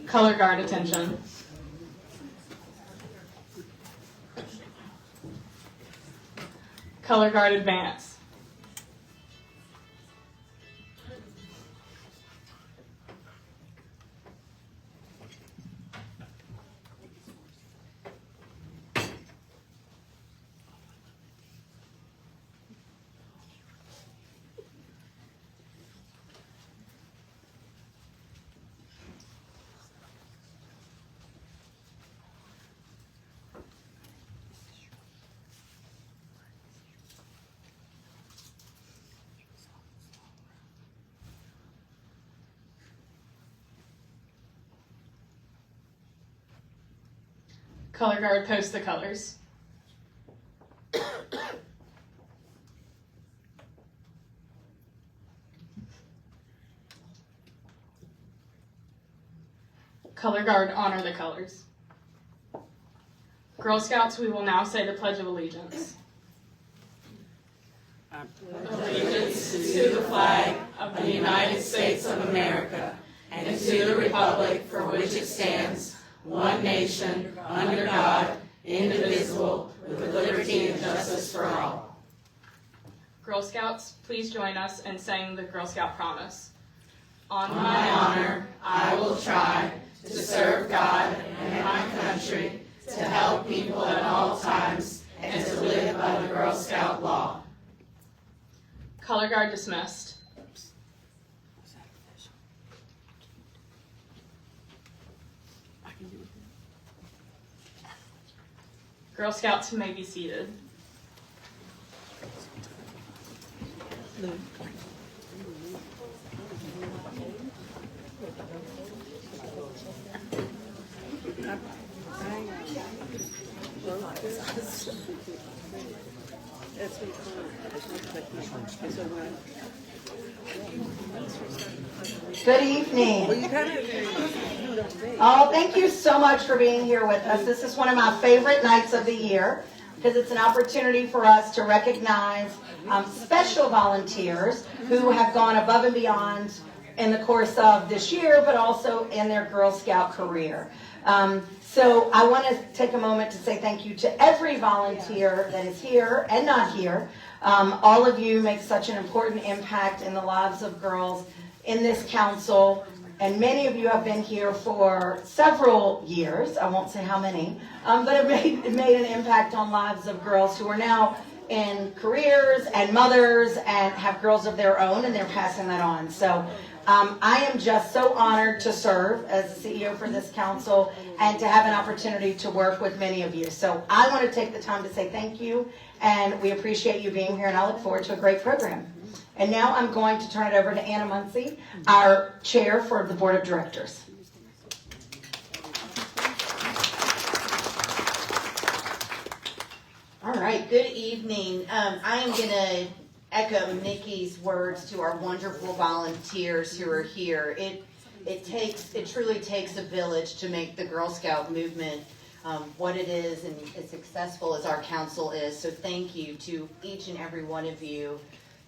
Color guard attention. Color guard advance. Color guard post the colors. Color guard honor the colors. Girl Scouts, we will now say the Pledge of Allegiance. Allegiance to the flag of the United States of America and to the republic for which it stands, one nation, under God, indivisible, with liberty and justice for all. Girl Scouts, please join us in saying the Girl Scout promise. On my honor, I will try to serve God and my country, to help people at all times, and to live by the Girl Scout law. Color guard dismissed. Girl Scouts may be seated. Good evening. Oh, thank you so much for being here with us. This is one of my favorite nights of the year because it's an opportunity for us to recognize special volunteers who have gone above and beyond in the course of this year, but also in their Girl Scout career. So I want to take a moment to say thank you to every volunteer that is here and not here. All of you make such an important impact in the lives of girls in this council, and many of you have been here for several years. I won't say how many, but have made an impact on lives of girls who are now in careers and mothers and have girls of their own, and they're passing that on. So I am just so honored to serve as the CEO for this council and to have an opportunity to work with many of you. So I want to take the time to say thank you, and we appreciate you being here, and I look forward to a great program. And now I'm going to turn it over to Anna Muncy, our chair for the Board of Directors. All right, good evening. I am going to echo Nikki's words to our wonderful volunteers who are here. It truly takes a village to make the Girl Scout movement what it is and as successful as our council is. So thank you to each and every one of you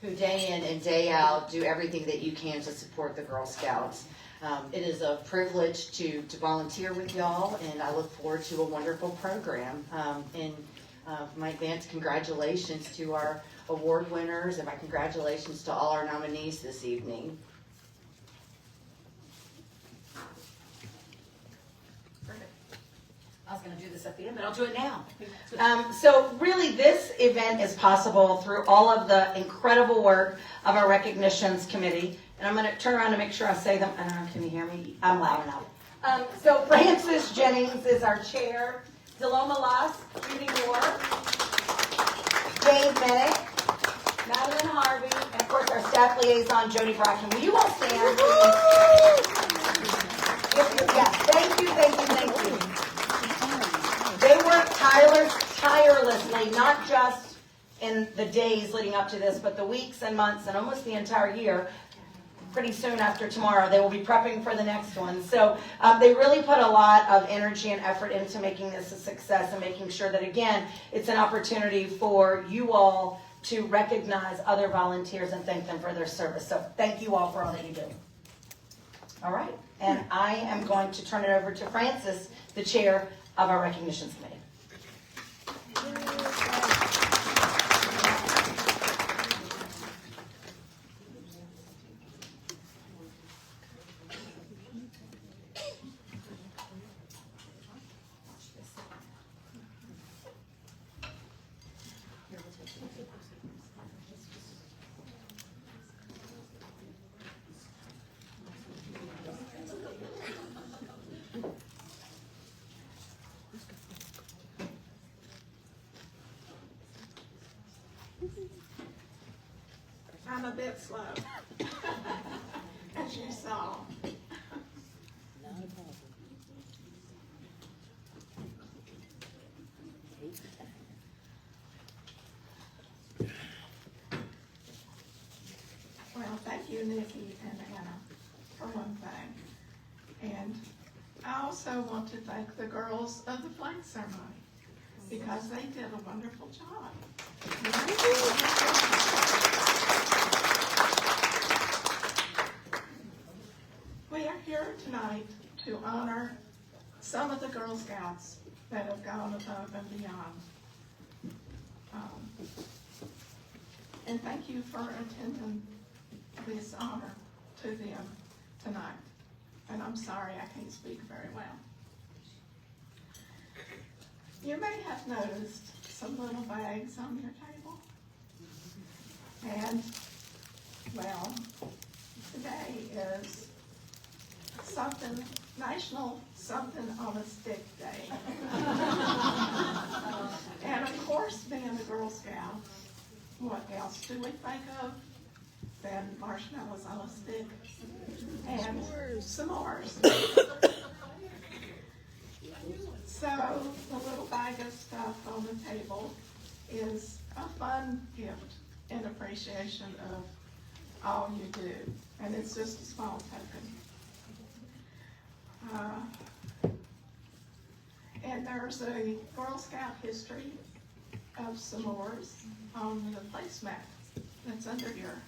who day in and day out do everything that you can to support the Girl Scouts. It is a privilege to volunteer with y'all, and I look forward to a wonderful program. My advance congratulations to our award winners, and my congratulations to all our nominees this evening. I was going to do this at the end, but I'll do it now. So really, this event is possible through all of the incredible work of our recognitions committee. And I'm going to turn around to make sure I say them. I don't know, can you hear me? I'm loud enough. So Frances Jennings is our chair. Deloma Lass, Judy Moore, Dave Minnick, Madeline Harvey, and of course our staff liaison, Jody Brockman. Will you all stand? Yes, thank you, thank you, thank you. They worked tirelessly, not just in the days leading up to this, but the weeks and months and almost the entire year. Pretty soon after tomorrow, they will be prepping for the next one. So they really put a lot of energy and effort into making this a success and making sure that, again, it's an opportunity for you all to recognize other volunteers and thank them for their service. So thank you all for all that you do. All right, and I am going to turn it over to Frances, the chair of our recognitions committee. I'm a bit slow, as you saw. Well, thank you, Nikki and Anna, for one thing. And I also want to thank the girls of the flag ceremony, because they did a wonderful job. We are here tonight to honor some of the Girl Scouts that have gone above and beyond. And thank you for attending this honor to them tonight. And I'm sorry I can't speak very well. You may have noticed some little bags on your table. And, well, today is National Something on a Stick Day. And of course, being a Girl Scout, what else do we think of than marshmallows on a stick and s'mores? So the little bag of stuff on the table is a fun gift in appreciation of all you do, and it's just a small token. And there's a Girl Scout history of s'mores on the placemat that's under your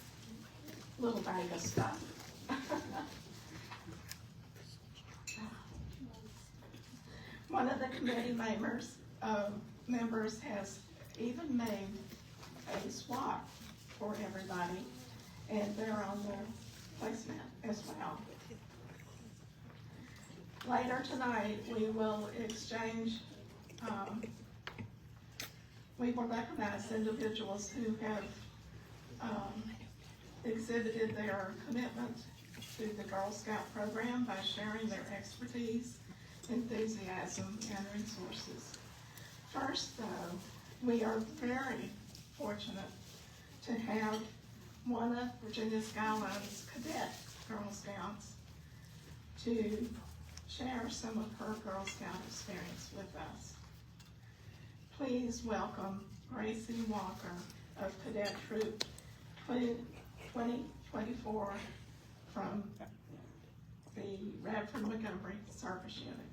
little bag of stuff. One of the committee members has even made a swap for everybody, and they're on the placemat as well. Later tonight, we will exchange, we will recognize individuals who have exhibited their commitment to the Girl Scout program by sharing their expertise, enthusiasm, and resources. First, though, we are very fortunate to have one of Virginia Skyline's cadet Girl Scouts to share some of her Girl Scout experience with us. Please welcome Gracie Walker of Cadet Troop 2024 from the Radford Montgomery Service Unit.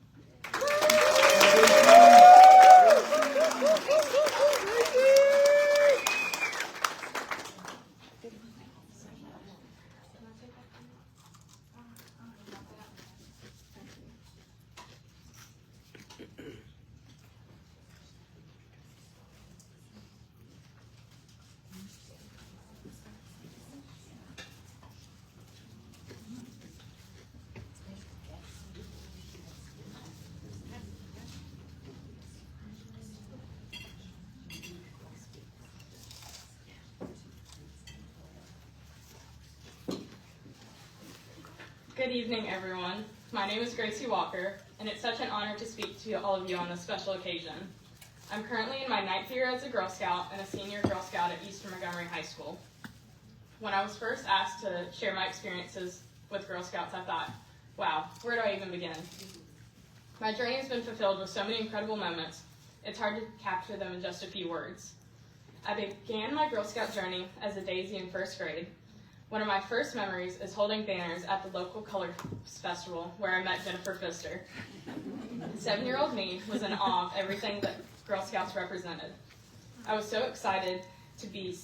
Good evening, everyone. My name is Gracie Walker, and it's such an honor to speak to all of you on this special occasion. I'm currently in my 9th year as a Girl Scout and a senior Girl Scout at Eastern Montgomery High School. When I was first asked to share my experiences with Girl Scouts, I thought, wow, where do I even begin? My journey has been fulfilled with so many incredible moments, it's hard to capture them in just a few words. I began my Girl Scout journey as a daisy in 1st grade. One of my first memories is holding banners at the local Colors Festival where I met Jennifer Pfister. 7-year-old me was in awe of everything that Girl Scouts represented. I was so excited to be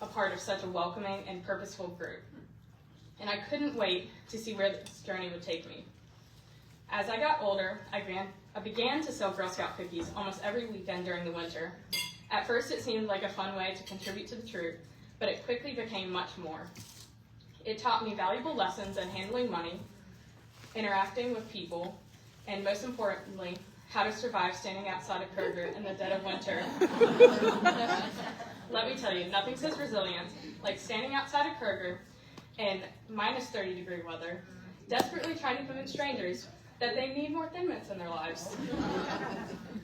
a part of such a welcoming and purposeful group. and I couldn't wait to see where this journey would take me. As I got older, I began to sell Girl Scout cookies almost every weekend during the winter. At first, it seemed like a fun way to contribute to the troop, but it quickly became much more. It taught me valuable lessons in handling money, interacting with people, and most importantly, how to survive standing outside of Kroger in the dead of winter. Let me tell you, nothing says resilience like standing outside of Kroger in minus 30-degree weather, desperately trying to convince strangers that they need more Thin Mints in their lives.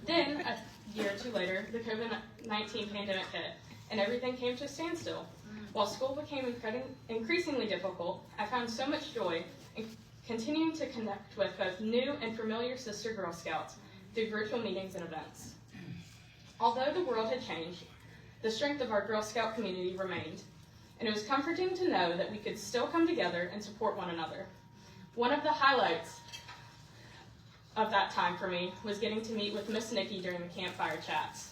Then, a year or two later, the COVID-19 pandemic hit, and everything came to a standstill. While school became increasingly difficult, I found so much joy in continuing to connect with both new and familiar sister Girl Scouts through virtual meetings and events. Although the world had changed, the strength of our Girl Scout community remained, and it was comforting to know that we could still come together and support one another. One of the highlights of that time for me was getting to meet with Miss Nikki during the campfire chats.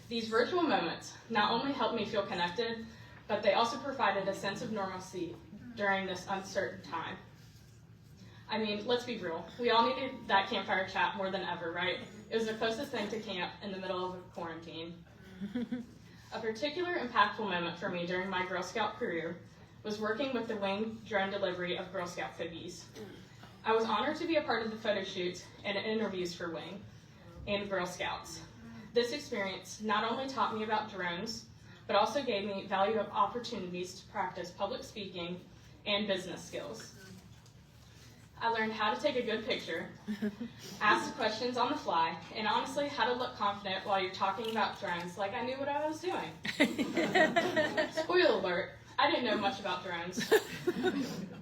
These virtual moments not only helped me feel connected, but they also provided a sense of normalcy during this uncertain time. I mean, let's be real. We all needed that campfire chat more than ever, right? It was the closest thing to camp in the middle of a quarantine. A particular impactful moment for me during my Girl Scout career was working with the wing drone delivery of Girl Scout cookies. I was honored to be a part of the photo shoots and interviews for Wing and Girl Scouts. This experience not only taught me about drones, but also gave me valuable opportunities to practice public speaking and business skills. I learned how to take a good picture, ask questions on the fly, and honestly, how to look confident while you're talking about drones like I knew what I was doing. Spoiler alert, I didn't know much about drones.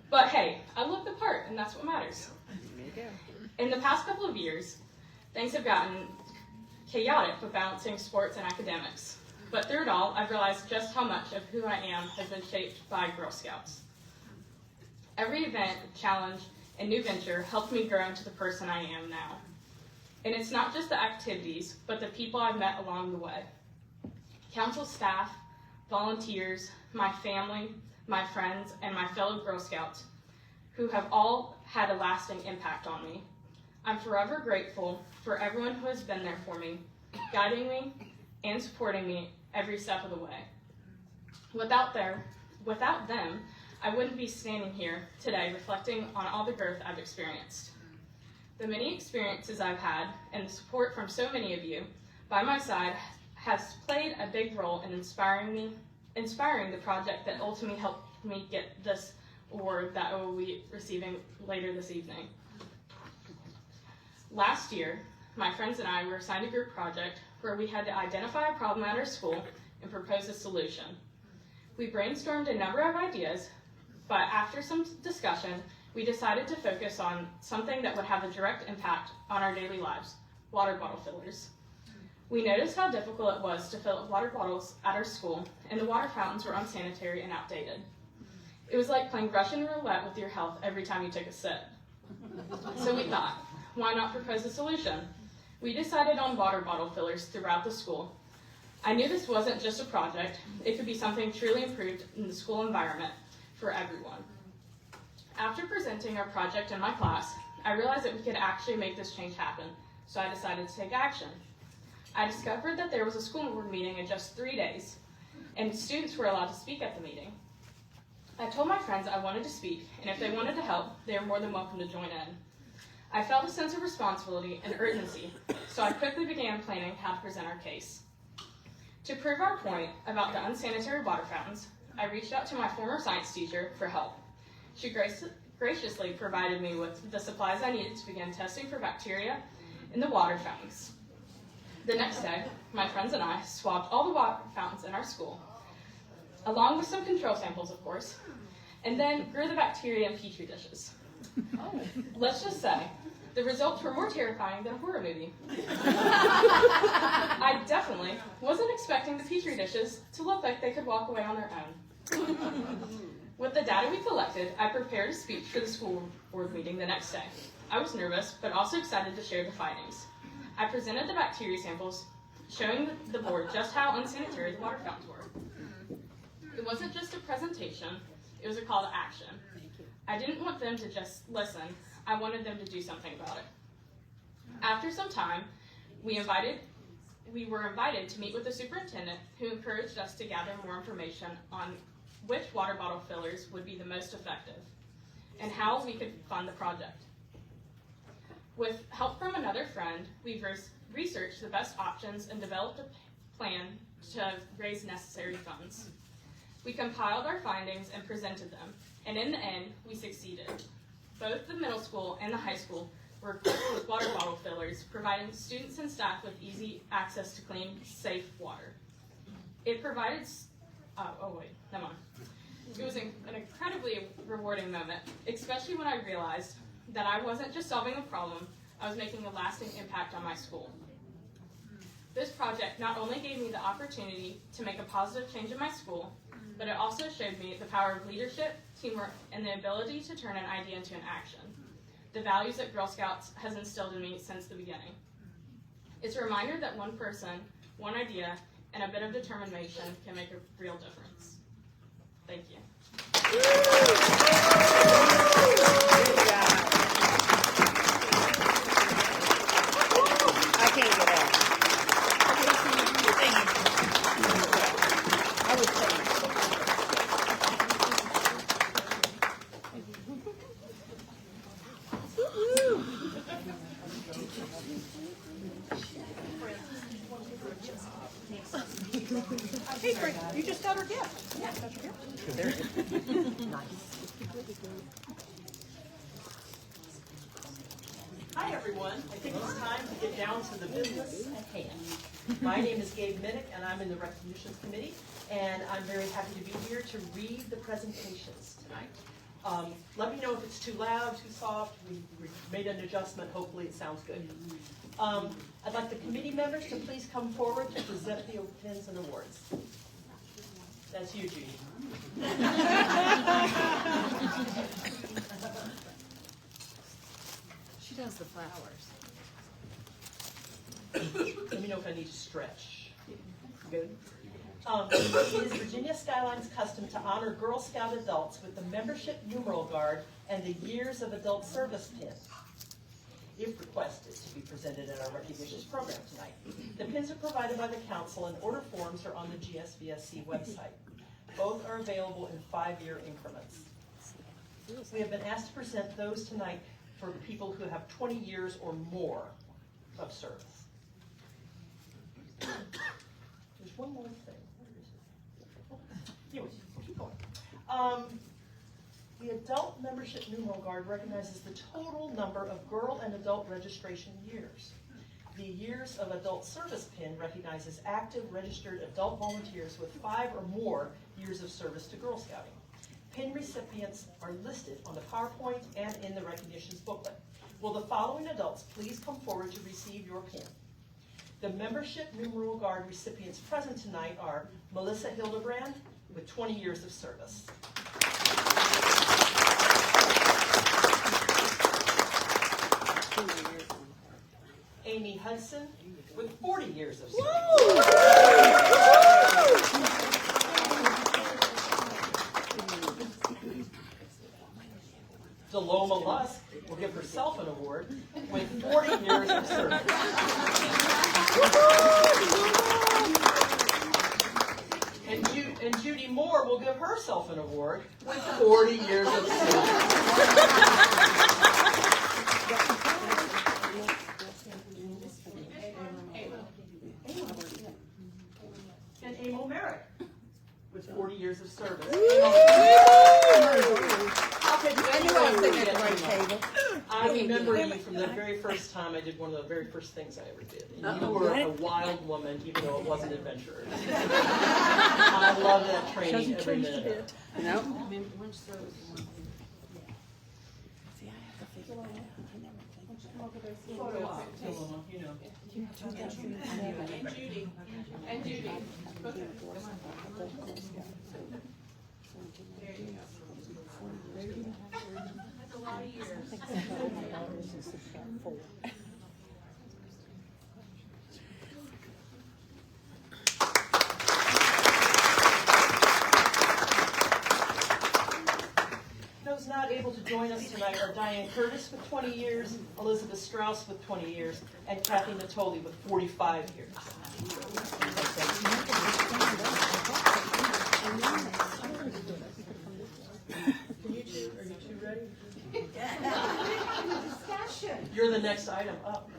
But hey, I looked the part, and that's what matters. In the past couple of years, things have gotten chaotic with balancing sports and academics. But through it all, I've realized just how much of who I am has been shaped by Girl Scouts. Every event, challenge, and new venture helped me grow into the person I am now. And it's not just the activities, but the people I've met along the way. Council staff, volunteers, my family, my friends, and my fellow Girl Scouts, who have all had a lasting impact on me. I'm forever grateful for everyone who has been there for me, guiding me and supporting me every step of the way. Without them, I wouldn't be standing here today reflecting on all the growth I've experienced. The many experiences I've had and the support from so many of you by my side has played a big role in inspiring the project that ultimately helped me get this award that I will be receiving later this evening. Last year, my friends and I were assigned a group project where we had to identify a problem at our school and propose a solution. We brainstormed a number of ideas, but after some discussion, we decided to focus on something that would have a direct impact on our daily lives: water bottle fillers. We noticed how difficult it was to fill up water bottles at our school, and the water fountains were unsanitary and outdated. It was like playing Russian roulette with your health every time you took a sip. So we thought, why not propose a solution? We decided on water bottle fillers throughout the school. I knew this wasn't just a project, it could be something truly improved in the school environment for everyone. After presenting our project in my class, I realized that we could actually make this change happen, so I decided to take action. I discovered that there was a school board meeting in just 3 days, and students were allowed to speak at the meeting. I told my friends I wanted to speak, and if they wanted to help, they were more than welcome to join in. I felt a sense of responsibility and urgency, so I quickly began planning how to present our case. To prove our point about the unsanitary water fountains, I reached out to my former science teacher for help. She graciously provided me with the supplies I needed to begin testing for bacteria in the water fountains. The next day, my friends and I swabbed all the water fountains in our school, along with some control samples, of course, and then grew the bacteria in petri dishes. Let's just say, the results were more terrifying than a horror movie. I definitely wasn't expecting the petri dishes to look like they could walk away on their own. With the data we collected, I prepared a speech for the school board meeting the next day. I was nervous, but also excited to share the findings. I presented the bacteria samples, showing the board just how unsanitary the water fountains were. It wasn't just a presentation, It was a call to action. I didn't want them to just listen. I wanted them to do something about it. After some time, we were invited to meet with the superintendent, who encouraged us to gather more information on which water bottle fillers would be the most effective and how we could fund the project. With help from another friend, we researched the best options and developed a plan to raise necessary funds. We compiled our findings and presented them, and in the end, we succeeded. Both the middle school and the high school were equipped with water bottle fillers, providing students and staff with easy access to clean, safe water. It provided, It was an incredibly rewarding moment, especially when I realized that I wasn't just solving a problem, I was making a lasting impact on my school. This project not only gave me the opportunity to make a positive change in my school, but it also showed me the power of leadership, teamwork, and the ability to turn an idea into an action. The values that Girl Scouts has instilled in me since the beginning. It's a reminder that one person, one idea, and a bit of determination can make a real difference. Thank you. I can't get out. I was saying. Hey, Frank, you just got her gift. Yeah, got your gift. There it is. Nice. Hi, everyone. I think it's time to get down to the business at hand. My name is Gabe Minnick, and I'm in the Recognitions Committee, and I'm very happy to be here to read the presentations tonight. Let me know if it's too loud, too soft. We made an adjustment. Hopefully it sounds good. I'd like the committee members to please come forward to present the pins and awards. That's you, Judy. She does the flowers. Let me know if I need to stretch. Good. It is Virginia Skyline's custom to honor Girl Scout adults with the membership numeral guard and the years of adult service pin, if requested to be presented in our recognitions program tonight. The pins are provided by the council and order forms are on the GSVSC website. Both are available in 5-year increments. We have been asked to present those tonight for people who have 20 years or more of service. There's one more thing. Where is it? Anyway, keep going. The adult membership numeral guard recognizes the total number of girl and adult registration years. The years of adult service pin recognizes active registered adult volunteers with 5 or more years of service to Girl Scouting. Pin recipients are listed on the PowerPoint and in the recognitions booklet. Will the following adults please come forward to receive your pin? The membership numeral guard recipients present tonight are Melissa Hildebrand with 20 years of service. Amy Hudson with 40 years of service. Deloma Lusk will give herself an award with 40 years of service. And Judy Moore will give herself an award with 40 years of service. And Emil Merrick with 40 years of service. I remember you from the very first time I did one of the very first things I ever did. And you were a wild woman, even though it wasn't adventurous. I love that training every minute. No. You know. And Judy. And Judy. That's a lot of years. to join us tonight are Diane Curtis with 20 years, Elizabeth Strauss with 20 years, and Kathy Natoli with 45 years. Are you two ready? You're the next item up.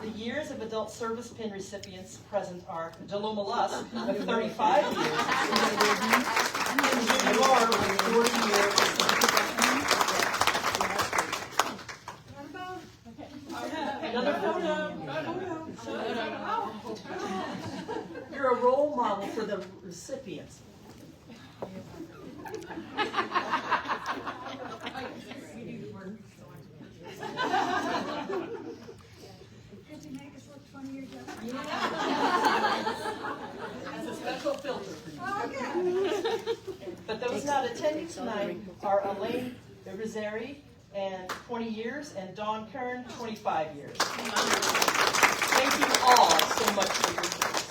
The years of adult service pin recipients present are Deloma Lusk with 35 years, and Judy Moore with 40 years. Another photo. You're a role model for the recipients. Did you make us look 20 years younger? That's a special filter for you. Okay. But those not attending tonight are Elaine Rizzeri, and 20 years, and Dawn Kern, 25 years. Thank you all so much for your service.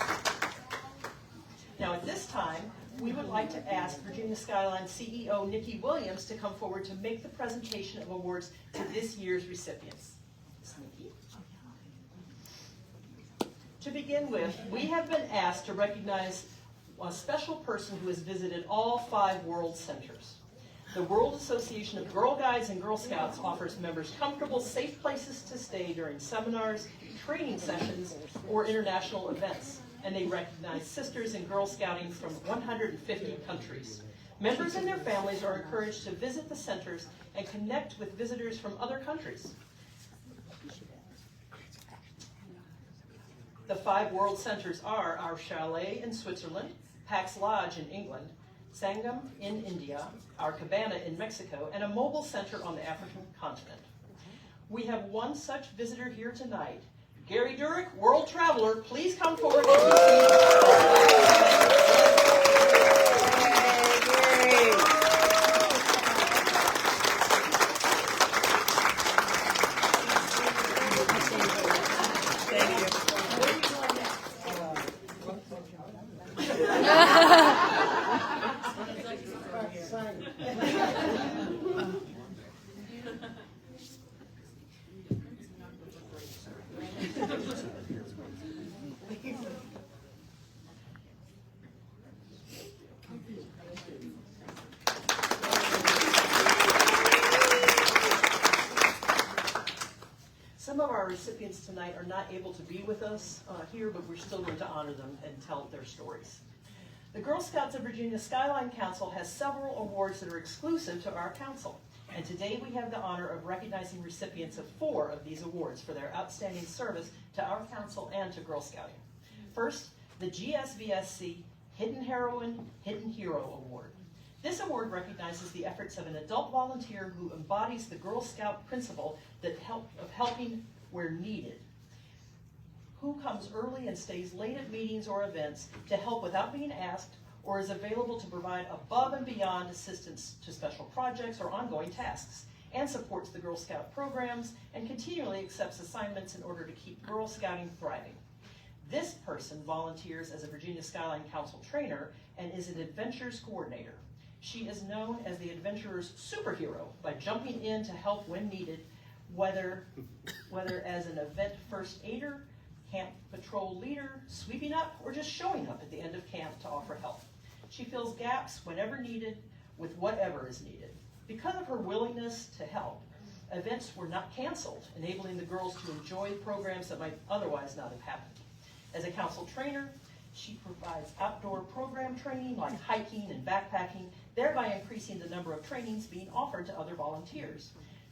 Now at this time, we would like to ask Virginia Skyline CEO Nikki Williams to come forward to make the presentation of awards to this year's recipients. Ms. Nikki. To begin with, we have been asked to recognize a special person who has visited all 5 World Centers. The World Association of Girl Guides and Girl Scouts offers members comfortable, safe places to stay during seminars, training sessions, or international events. And they recognize sisters in Girl Scouting from 150 countries. Members and their families are encouraged to visit the centers and connect with visitors from other countries. The 5 World Centers are our chalet in Switzerland, Pax Lodge in England, Sangam in India, our cabana in Mexico, and a mobile center on the African continent. We have one such visitor here tonight. Gary Durick, world traveler, please come forward and be Some of our recipients tonight are not able to be with us here, but we're still going to honor them and tell their stories. The Girl Scouts of Virginia Skyline Council has several awards that are exclusive to our council. And today we have the honor of recognizing recipients of 4 of these awards for their outstanding service to our council and to Girl Scouting. First, the GSVSC Hidden Heroine, Hidden Hero Award. This award recognizes the efforts of an adult volunteer who embodies the Girl Scout principle of helping where needed, who comes early and stays late at meetings or events to help without being asked, or is available to provide above and beyond assistance to special projects or ongoing tasks, and supports the Girl Scout programs and continually accepts assignments in order to keep Girl Scouting thriving. This person volunteers as a Virginia Skyline Council trainer and is an adventures coordinator. She is known as the adventurer's superhero by jumping in to help when needed, whether as an event first aider, camp patrol leader, sweeping up, or just showing up at the end of camp to offer help. She fills gaps whenever needed with whatever is needed. Because of her willingness to help, events were not canceled, enabling the girls to enjoy programs that might otherwise not have happened. As a council trainer, she provides outdoor program training like hiking and backpacking, thereby increasing the number of trainings being offered to other volunteers.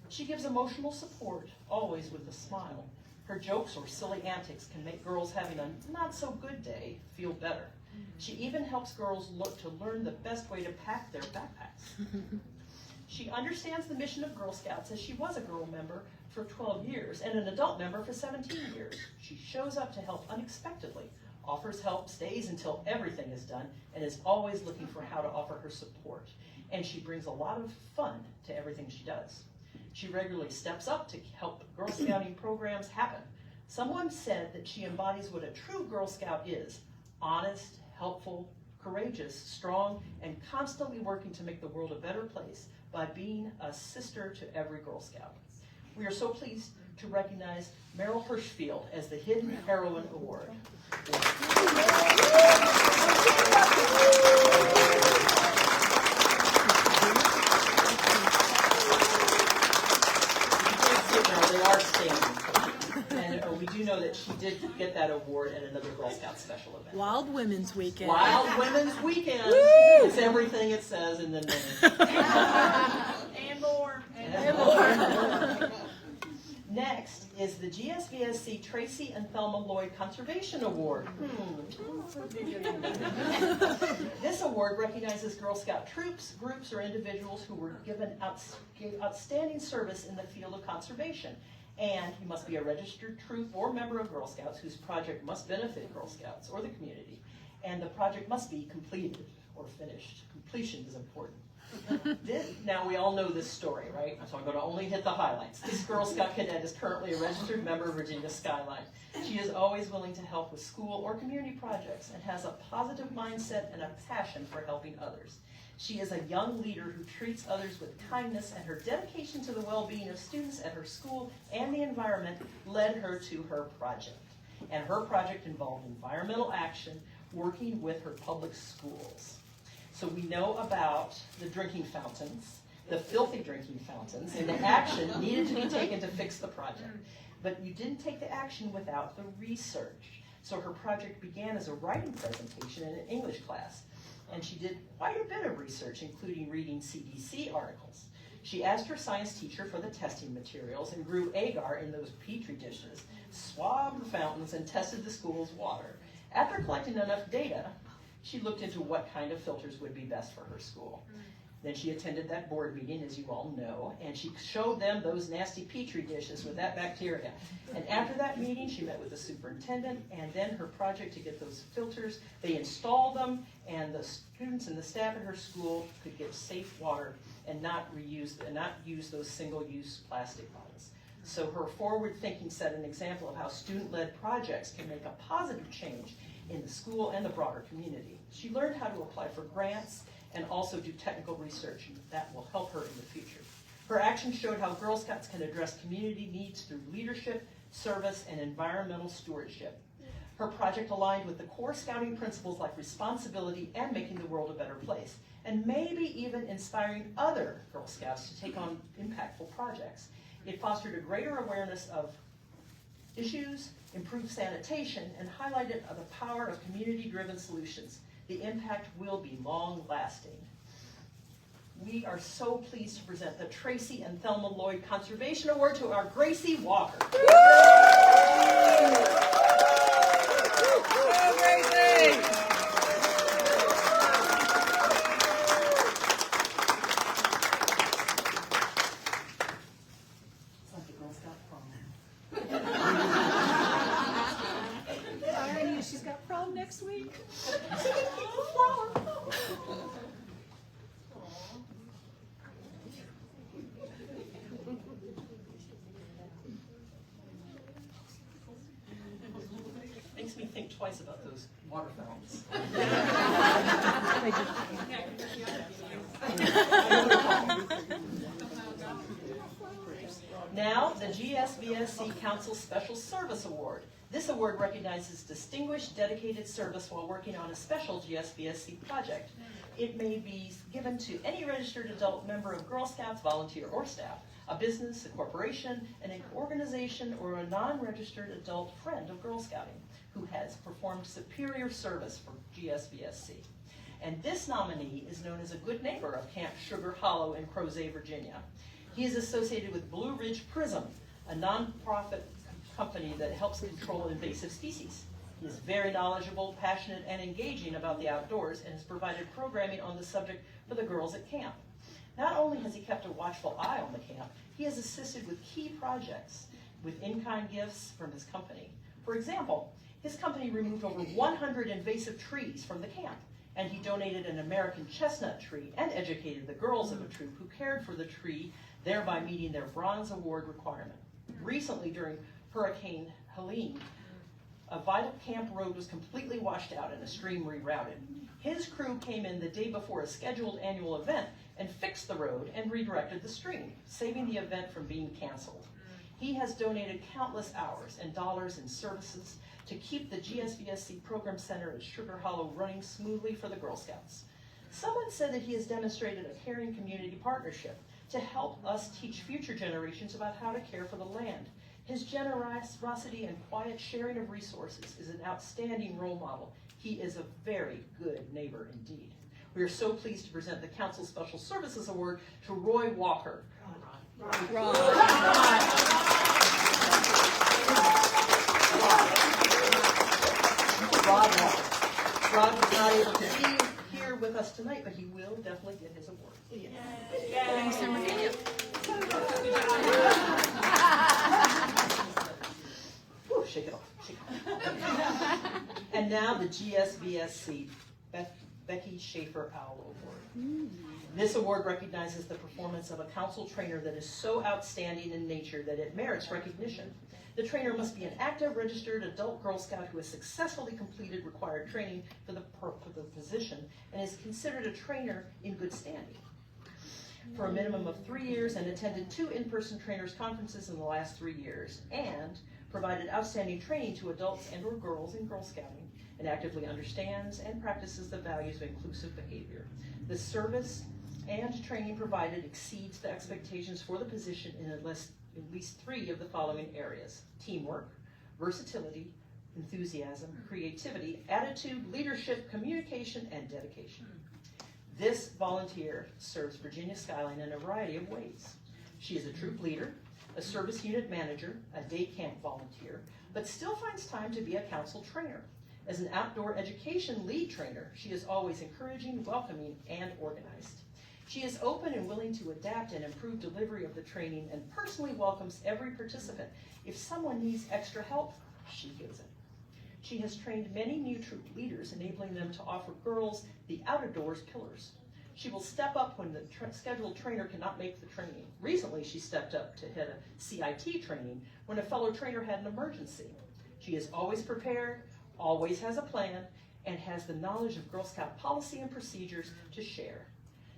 She gives emotional support, always with a smile. Her jokes or silly antics can make girls having a not-so-good day feel better. She even helps girls look to learn the best way to pack their backpacks. She understands the mission of Girl Scouts as she was a girl member for 12 years and an adult member for 17 years. She shows up to help unexpectedly, offers help, stays until everything is done, and is always looking for how to offer her support. And she brings a lot of fun to everything she does. She regularly steps up to help Girl Scouting programs happen. Someone said that she embodies what a true Girl Scout is: honest, helpful, courageous, strong, and constantly working to make the world a better place by being a sister to every Girl Scout. We are so pleased to recognize Meryl Hirschfield as the Hidden Heroine Award. They are standing. And we do know that she did get that award at another Girl Scout special event. Wild Women's Weekend. Wild Women's Weekend. It's everything it says in the name. And more. And more. Next is the GSVSC Tracy and Thelma Lloyd Conservation Award. This award recognizes Girl Scout troops, groups, or individuals who were given outstanding service in the field of conservation. And you must be a registered troop or member of Girl Scouts whose project must benefit Girl Scouts or the community. And the project must be completed or finished. Completion is important. Now we all know this story, right? So I'm going to only hit the highlights. This Girl Scout cadet is currently a registered member of Virginia Skyline. She is always willing to help with school or community projects and has a positive mindset and a passion for helping others. She is a young leader who treats others with kindness, and her dedication to the well-being of students at her school and the environment led her to her project. And her project involved environmental action, working with her public schools. So we know about the drinking fountains, the filthy drinking fountains, and the action needed to be taken to fix the project. But you didn't take the action without the research. So her project began as a writing presentation in an English class. And she did quite a bit of research, including reading CDC articles. She asked her science teacher for the testing materials and grew agar in those petri dishes, swabbed the fountains, and tested the school's water. After collecting enough data, she looked into what kind of filters would be best for her school. Then she attended that board meeting, as you all know, and she showed them those nasty petri dishes with that bacteria. And after that meeting, she met with the superintendent, and then her project to get those filters, they installed them, and the students and the staff at her school could get safe water and not use those single-use plastic bottles. So her forward thinking set an example of how student-led projects can make a positive change in the school and the broader community. She learned how to apply for grants and also do technical research, and that will help her in the future. Her action showed how Girl Scouts can address community needs through leadership, service, and environmental stewardship. Her project aligned with the core Scouting principles like responsibility and making the world a better place, and maybe even inspiring other Girl Scouts to take on impactful projects. It fostered a greater awareness of issues, improved sanitation, and highlighted the power of community-driven solutions. The impact will be long-lasting. We are so pleased to present the Tracy and Thelma Lloyd Conservation Award to our Gracie Walker. Irony is she's got prom next week. Makes me think twice about those water fountains. Now, the GSVSC Council Special Service Award. This award recognizes distinguished, dedicated service while working on a special GSVSC project. It may be given to any registered adult member of Girl Scouts, volunteer or staff, a business, a corporation, an organization, or a non-registered adult friend of Girl Scouting who has performed superior service for GSVSC. And this nominee is known as a good neighbor of Camp Sugar Hollow in Crozet, Virginia. He is associated with Blue Ridge Prism, a nonprofit company that helps control invasive species. He is very knowledgeable, passionate, and engaging about the outdoors, and has provided programming on the subject for the girls at camp. Not only has he kept a watchful eye on the camp, he has assisted with key projects with in-kind gifts from his company. For example, his company removed over 100 invasive trees from the camp, and he donated an American chestnut tree and educated the girls of a troop who cared for the tree, thereby meeting their Bronze Award requirement. Recently, during Hurricane Helene, a vital camp road was completely washed out and a stream rerouted. His crew came in the day before a scheduled annual event and fixed the road and redirected the stream, saving the event from being canceled. He has donated countless hours and dollars in services to keep the GSVSC Program Center at Sugar Hollow running smoothly for the Girl Scouts. Someone said that he has demonstrated a caring community partnership to help us teach future generations about how to care for the land. His generosity and quiet sharing of resources is an outstanding role model. He is a very good neighbor indeed. We are so pleased to present the Council Special Services Award to Roy Walker. Ron. Rod was not able to be here with us tonight, but he will definitely get his award. Thanks, Summer. Whew, shake it off. Shake it off. And now the GSVSC Becky Schaefer Owl Award. This award recognizes the performance of a council trainer that is so outstanding in nature that it merits recognition. The trainer must be an active, registered adult Girl Scout who has successfully completed required training for the position and is considered a trainer in good standing. For a minimum of 3 years and attended 2 in-person trainers conferences in the last 3 years, and provided outstanding training to adults and or girls in Girl Scouting, and actively understands and practices the values of inclusive behavior. The service and training provided exceeds the expectations for the position in at least 3 of the following areas: teamwork, versatility, enthusiasm, creativity, attitude, leadership, communication, and dedication. This volunteer serves Virginia Skyline in a variety of ways. She is a troop leader, a service unit manager, a day camp volunteer, but still finds time to be a council trainer. As an outdoor education lead trainer, she is always encouraging, welcoming, and organized. She is open and willing to adapt and improve delivery of the training and personally welcomes every participant. If someone needs extra help, she gives it. She has trained many new troop leaders, enabling them to offer girls the out-of-doors pillars. She will step up when the scheduled trainer cannot make the training. Recently, she stepped up to head a CIT training when a fellow trainer had an emergency. She is always prepared, always has a plan, and has the knowledge of Girl Scout policy and procedures to share.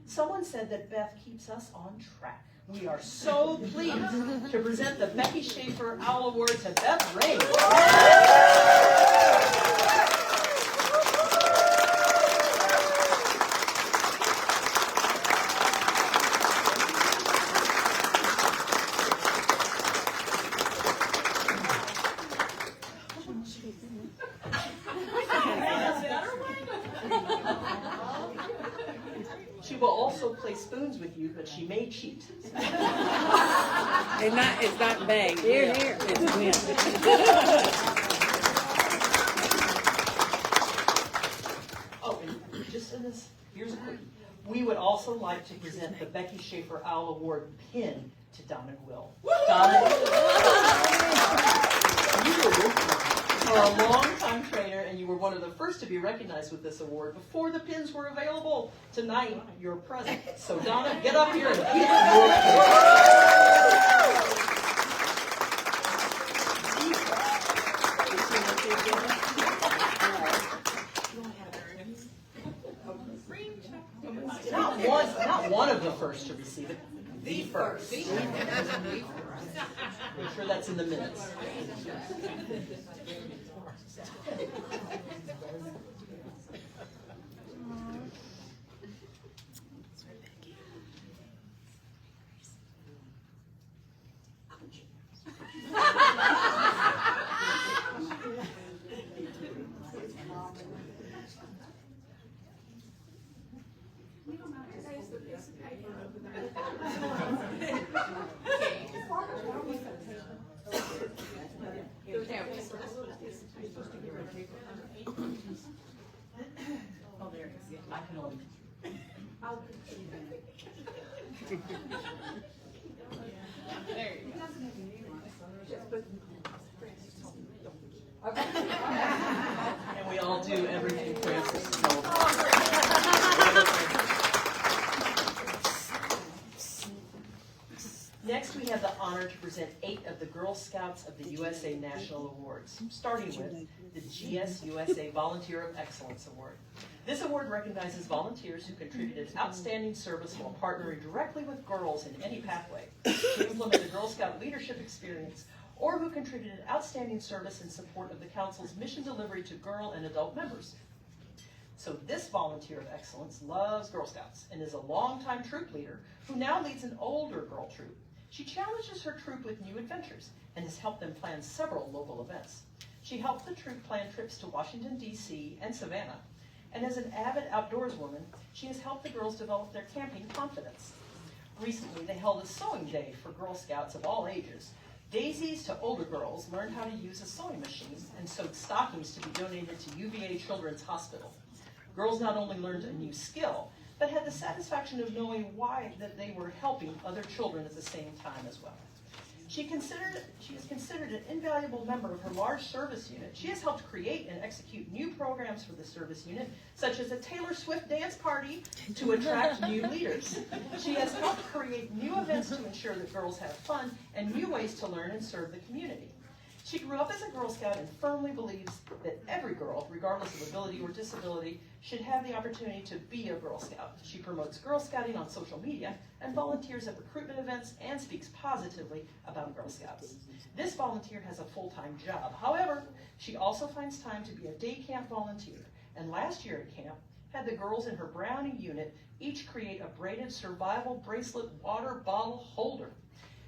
Someone said that Beth keeps us on track. We are so pleased to present the Becky Schaefer Owl Award to Beth Ray. She will also play spoons with you, but she may cheat. It's not bang. Here. It's win. Oh, and just in this, here's a quick. We would also like to present the Becky Schaefer Owl Award pin to Donna Will. Donna, you are a long-time trainer, and you were one of the first to be recognized with this award before the pins were available. Tonight, you're present. So Donna, get up here and keep your Not one of the first to receive it, the first. Make sure that's in the minutes. Oh, there it is. I can only. There you go. And we all do everything Francis told us. Next, we have the honor to present 8 of the Girl Scouts of the USA National Awards, starting with the GSVSC Volunteer of Excellence Award. This award recognizes volunteers who contributed outstanding service while partnering directly with girls in any pathway to implement a Girl Scout leadership experience, or who contributed outstanding service in support of the Council's mission delivery to girl and adult members. So this volunteer of excellence loves Girl Scouts and is a longtime troop leader who now leads an older girl troop. She challenges her troop with new adventures and has helped them plan several local events. She helped the troop plan trips to Washington, D.C. and Savannah. And as an avid outdoors woman, she has helped the girls develop their camping confidence. Recently, they held a sewing day for Girl Scouts of all ages. Daisies to older girls learned how to use a sewing machine and sewed stockings to be donated to UVA Children's Hospital. Girls not only learned a new skill, but had the satisfaction of knowing why that they were helping other children at the same time as well. She is considered an invaluable member of her large service unit. She has helped create and execute new programs for the service unit, such as a Taylor Swift dance party to attract new leaders. She has helped create new events to ensure that girls have fun and new ways to learn and serve the community. She grew up as a Girl Scout and firmly believes that every girl, regardless of ability or disability, should have the opportunity to be a Girl Scout. She promotes Girl Scouting on social media and volunteers at recruitment events and speaks positively about Girl Scouts. This volunteer has a full-time job. However, she also finds time to be a day camp volunteer. And last year at camp, had the girls in her Brownie unit each create a braided survival bracelet water bottle holder.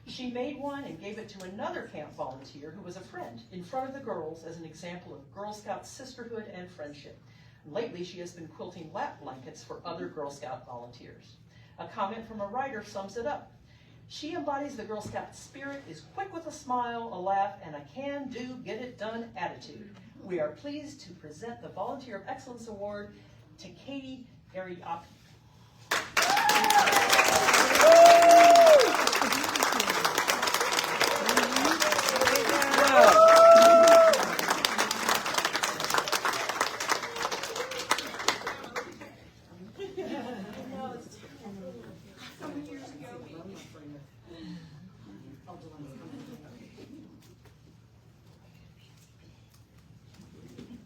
She made one and gave it to another camp volunteer who was a friend in front of the girls as an example of Girl Scout sisterhood and friendship. Lately, she has been quilting lap blankets for other Girl Scout volunteers. A comment from a writer sums it up. She embodies the Girl Scout spirit, is quick with a smile, a laugh, and a can-do, get-it-done attitude. We are pleased to present the Volunteer of Excellence Award to Katie Ariapi.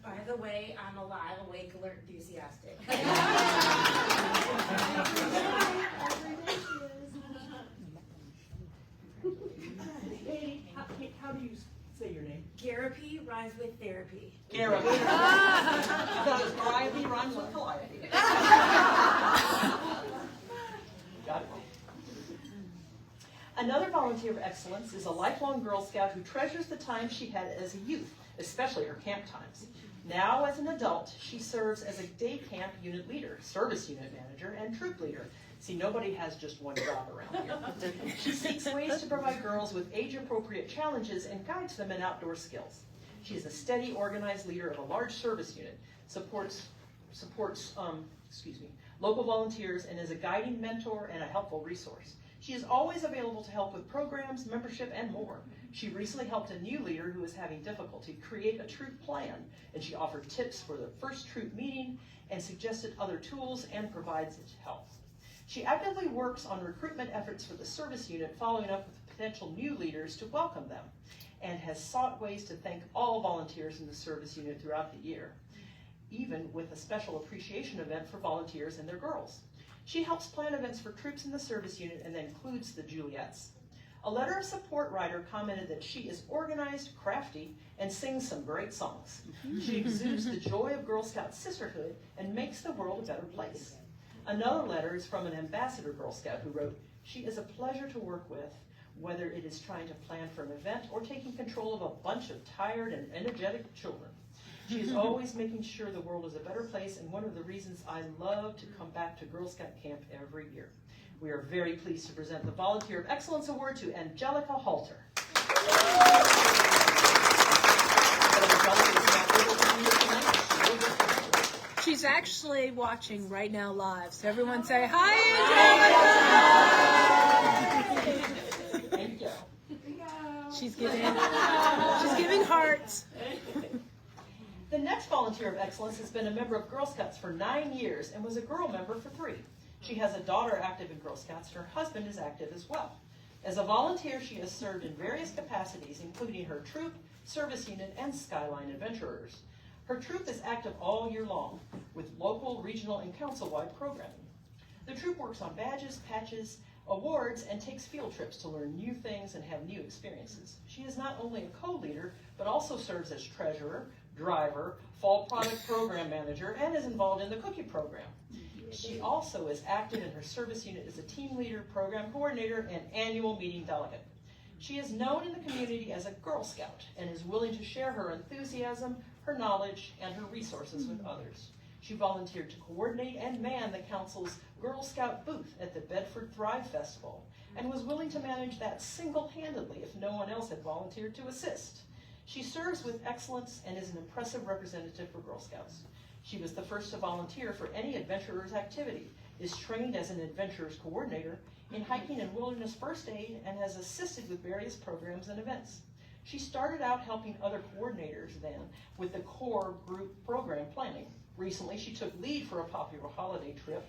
By the way, I'm alive, awake, alert, enthusiastic. Katie, how do you say your name? Garapy rhymes with therapy. Garapy. Because Calliope rhymes with Calliope. Got it. Another volunteer of excellence is a lifelong Girl Scout who treasures the time she had as a youth, especially her camp times. Now, as an adult, she serves as a day camp unit leader, service unit manager, and troop leader. See, nobody has just one job around here. She seeks ways to provide girls with age-appropriate challenges and guides them in outdoor skills. She is a steady, organized leader of a large service unit, supports local volunteers, and is a guiding mentor and a helpful resource. She is always available to help with programs, membership, and more. She recently helped a new leader who was having difficulty create a troop plan, and she offered tips for the first troop meeting and suggested other tools and provides help. She actively works on recruitment efforts for the service unit, following up with potential new leaders to welcome them, and has sought ways to thank all volunteers in the service unit throughout the year, even with a special appreciation event for volunteers and their girls. She helps plan events for troops in the service unit and then includes the Juliettes. A letter of support writer commented that she is organized, crafty, and sings some great songs. She exudes the joy of Girl Scout sisterhood and makes the world a better place. Another letter is from an ambassador Girl Scout who wrote, "She is a pleasure to work with, whether it is trying to plan for an event or taking control of a bunch of tired and energetic children. She is always making sure the world is a better place, and one of the reasons I love to come back to Girl Scout camp every year." We are very pleased to present the Volunteer of Excellence Award to Angelica Halter. She's actually watching right now live, so everyone say hi, Angelica! Thank you. She's giving hearts. The next Volunteer of Excellence has been a member of Girl Scouts for 9 years and was a girl member for 3. She has a daughter active in Girl Scouts, and her husband is active as well. As a volunteer, she has served in various capacities, including her troop, service unit, and Skyline Adventurers. Her troop is active all year long with local, regional, and council-wide programming. The troop works on badges, patches, awards, and takes field trips to learn new things and have new experiences. She is not only a co-leader, but also serves as treasurer, driver, fall product program manager, and is involved in the cookie program. She also is active in her service unit as a team leader, program coordinator, and annual meeting delegate. She is known in the community as a Girl Scout and is willing to share her enthusiasm, her knowledge, and her resources with others. She volunteered to coordinate and man the council's Girl Scout booth at the Bedford Thrive Festival and was willing to manage that single-handedly if no one else had volunteered to assist. She serves with excellence and is an impressive representative for Girl Scouts. She was the first to volunteer for any adventurer's activity, is trained as an adventurer's coordinator in hiking and wilderness first aid, and has assisted with various programs and events. She started out helping other coordinators then with the core group program planning. Recently, she took lead for a popular holiday trip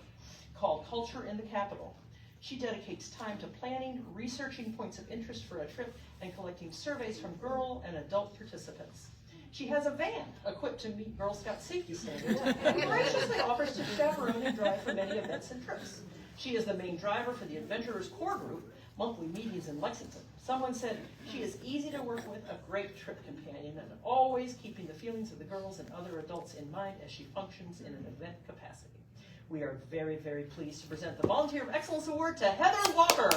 called Culture in the Capital. She dedicates time to planning, researching points of interest for a trip, and collecting surveys from girl and adult participants. She has a van equipped to meet Girl Scout safety standards and graciously offers to chaperone and drive for many events and trips. She is the main driver for the Adventurers Core Group monthly meetings in Lexington. Someone said she is easy to work with, a great trip companion, and always keeping the feelings of the girls and other adults in mind as she functions in an event capacity. We are very, very pleased to present the Volunteer of Excellence Award to Heather Walker.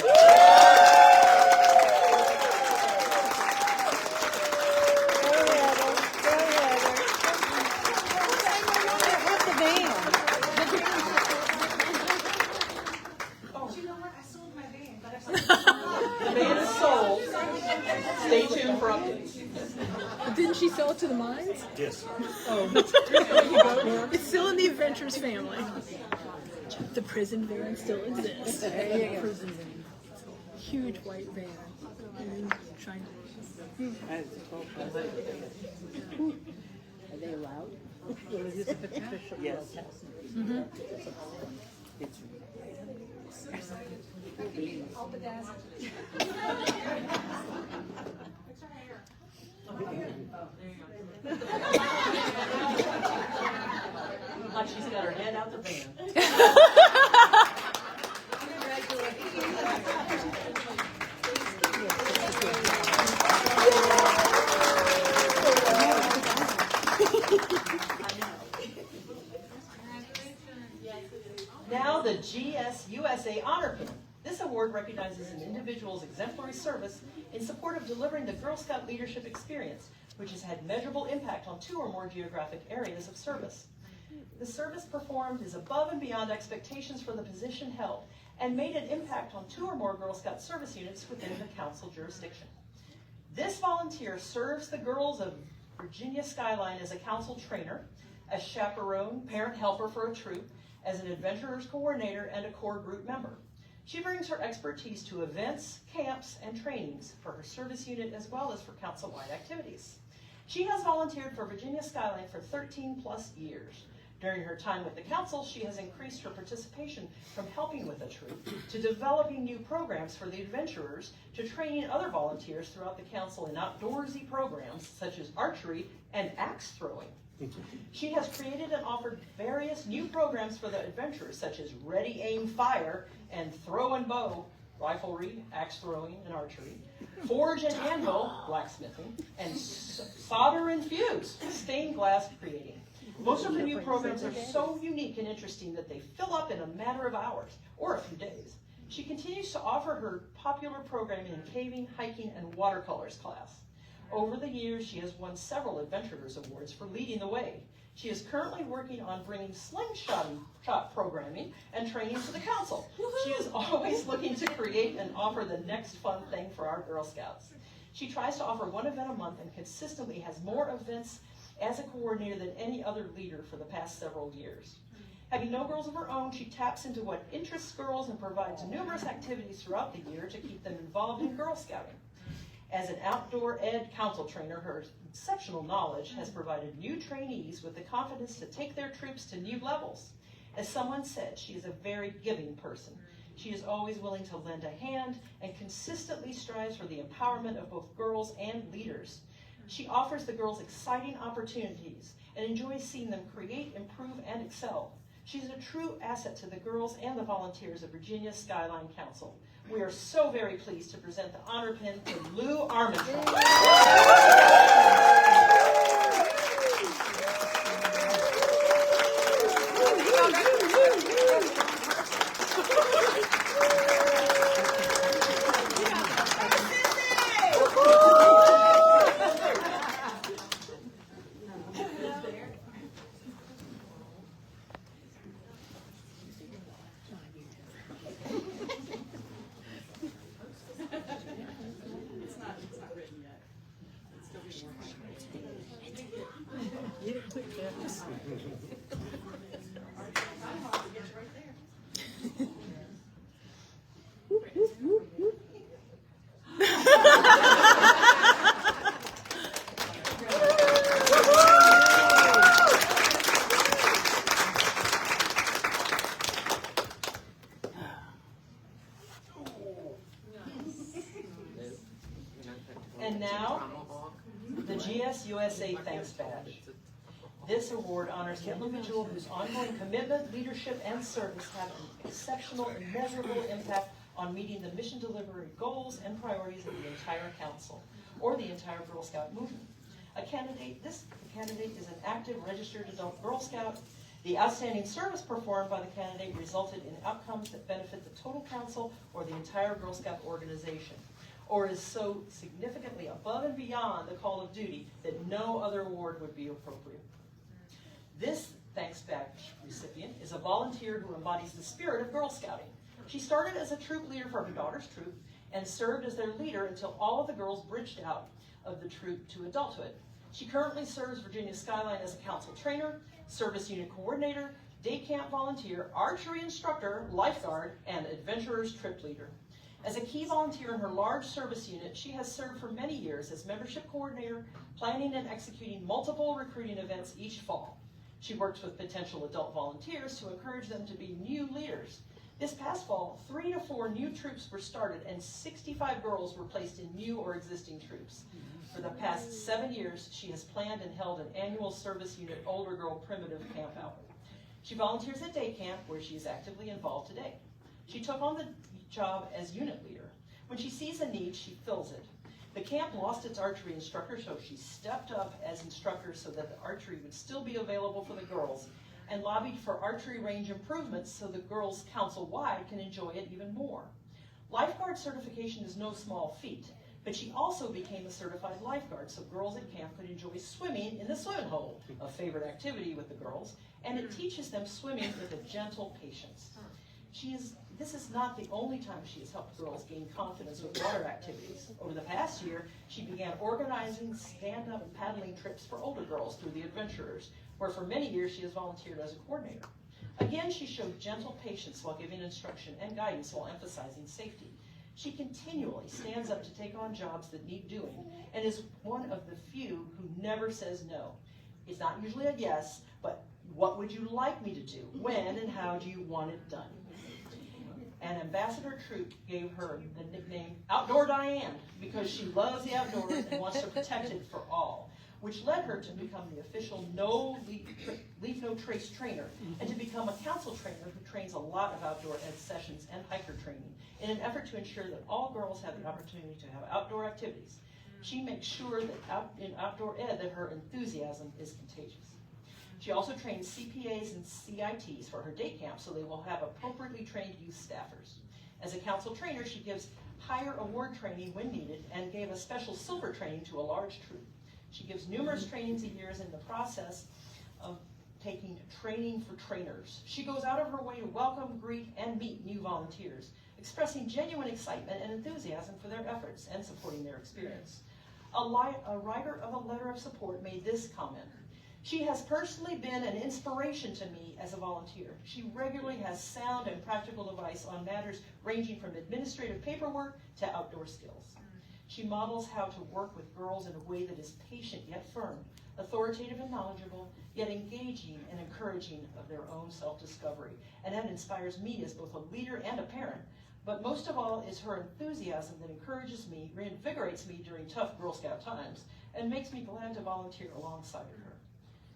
Stay tuned for updates. Didn't she sell it to the mines? Yes. Oh, there you go. It's still in the Adventures family. The prison van still exists. There you go. Prison van. Huge white van. And shiny. Are they allowed? Yes. Mm-hmm. Like she's got her head out the van. Now the GSVSC Honor Pin. This award recognizes an individual's exemplary service in support of delivering the Girl Scout leadership experience, which has had measurable impact on 2 or more geographic areas of service. The service performed is above and beyond expectations for the position held and made an impact on 2 or more Girl Scout service units within the council jurisdiction. This volunteer serves the girls of Virginia Skyline as a council trainer, as chaperone, parent helper for a troop, as an adventurer's coordinator, and a core group member. She brings her expertise to events, camps, and trainings for her service unit as well as for council-wide activities. She has volunteered for Virginia Skyline for 13 plus years. During her time with the council, she has increased her participation from helping with a troop to developing new programs for the adventurers to training other volunteers throughout the council in outdoorsy programs such as archery and axe throwing. She has created and offered various new programs for the adventurers such as Ready, Aim, Fire and Throw and Bow, riflery, axe throwing, and archery, Forge and Anvil, blacksmithing, and Solder and Fuse, stained glass creating. Most of the new programs are so unique and interesting that they fill up in a matter of hours or a few days. She continues to offer her popular programming in caving, hiking, and watercolors class. Over the years, she has won several Adventurers Awards for leading the way. She is currently working on bringing slingshot programming and training to the council. She is always looking to create and offer the next fun thing for our Girl Scouts. She tries to offer 1 event a month and consistently has more events as a coordinator than any other leader for the past several years. Having no girls of her own, she taps into what interests girls and provides numerous activities throughout the year to keep them involved in Girl Scouting. As an outdoor ed council trainer, her exceptional knowledge has provided new trainees with the confidence to take their troops to new levels. As someone said, she is a very giving person. She is always willing to lend a hand and consistently strives for the empowerment of both girls and leaders. She offers the girls exciting opportunities and enjoys seeing them create, improve, and excel. She's a true asset to the girls and the volunteers of Virginia Skyline Council. We are so very pleased to present the honor pin to Lou Armstrong. And now, the GSVSC Thanks Badge. This award honors an individual whose ongoing commitment, leadership, and service have an exceptional and measurable impact on meeting the mission delivery goals and priorities of the entire council, or the entire Girl Scout movement. This candidate is an active registered adult Girl Scout. The outstanding service performed by the candidate resulted in outcomes that benefit the total council or the entire Girl Scout organization, or is so significantly above and beyond the call of duty that no other award would be appropriate. This Thanks Badge recipient is a volunteer who embodies the spirit of Girl Scouting. She started as a troop leader for her daughter's troop and served as their leader until all of the girls bridged out of the troop to adulthood. She currently serves Virginia Skyline as a council trainer, service unit coordinator, day camp volunteer, archery instructor, lifeguard, and adventurers trip leader. As a key volunteer in her large service unit, she has served for many years as membership coordinator, planning and executing multiple recruiting events each fall. She works with potential adult volunteers to encourage them to be new leaders. This past fall, 3 to 4 new troops were started and 65 girls were placed in new or existing troops. For the past 7 years, she has planned and held an annual service unit older girl primitive camp out. She volunteers at day camp where she is actively involved today. She took on the job as unit leader. When she sees a need, she fills it. The camp lost its archery instructor, so she stepped up as instructor so that the archery would still be available for the girls, and lobbied for archery range improvements so the girls council-wide can enjoy it even more. Lifeguard certification is no small feat, but she also became a certified lifeguard so girls at camp could enjoy swimming in the swimming hole, a favorite activity with the girls, and it teaches them swimming with a gentle patience. This is not the only time she has helped girls gain confidence with water activities. Over the past year, she began organizing stand-up paddling trips for older girls through the Adventurers, where for many years she has volunteered as a coordinator. Again, she showed gentle patience while giving instruction and guidance while emphasizing safety. She continually stands up to take on jobs that need doing and is one of the few who never says no. It's not usually a yes, but what would you like me to do? When and how do you want it done? And Ambassador Troop gave her the nickname Outdoor Diane because she loves the outdoors and wants to protect it for all, which led her to become the official Leave No Trace trainer and to become a council trainer who trains a lot of outdoor ed sessions and hiker training in an effort to ensure that all girls have the opportunity to have outdoor activities. She makes sure that in outdoor ed that her enthusiasm is contagious. She also trains CPAs and CITs for her day camp so they will have appropriately trained youth staffers. As a council trainer, she gives higher award training when needed and gave a special silver training to a large troop. She gives numerous trainings a year in the process of taking training for trainers. She goes out of her way to welcome, greet, and meet new volunteers, expressing genuine excitement and enthusiasm for their efforts and supporting their experience. A writer of a letter of support made this comment: "She has personally been an inspiration to me as a volunteer. She regularly has sound and practical advice on matters ranging from administrative paperwork to outdoor skills. She models how to work with girls in a way that is patient yet firm, authoritative and knowledgeable, yet engaging and encouraging of their own self-discovery. And that inspires me as both a leader and a parent. But most of all is her enthusiasm that encourages me, reinvigorates me during tough Girl Scout times, and makes me glad to volunteer alongside her.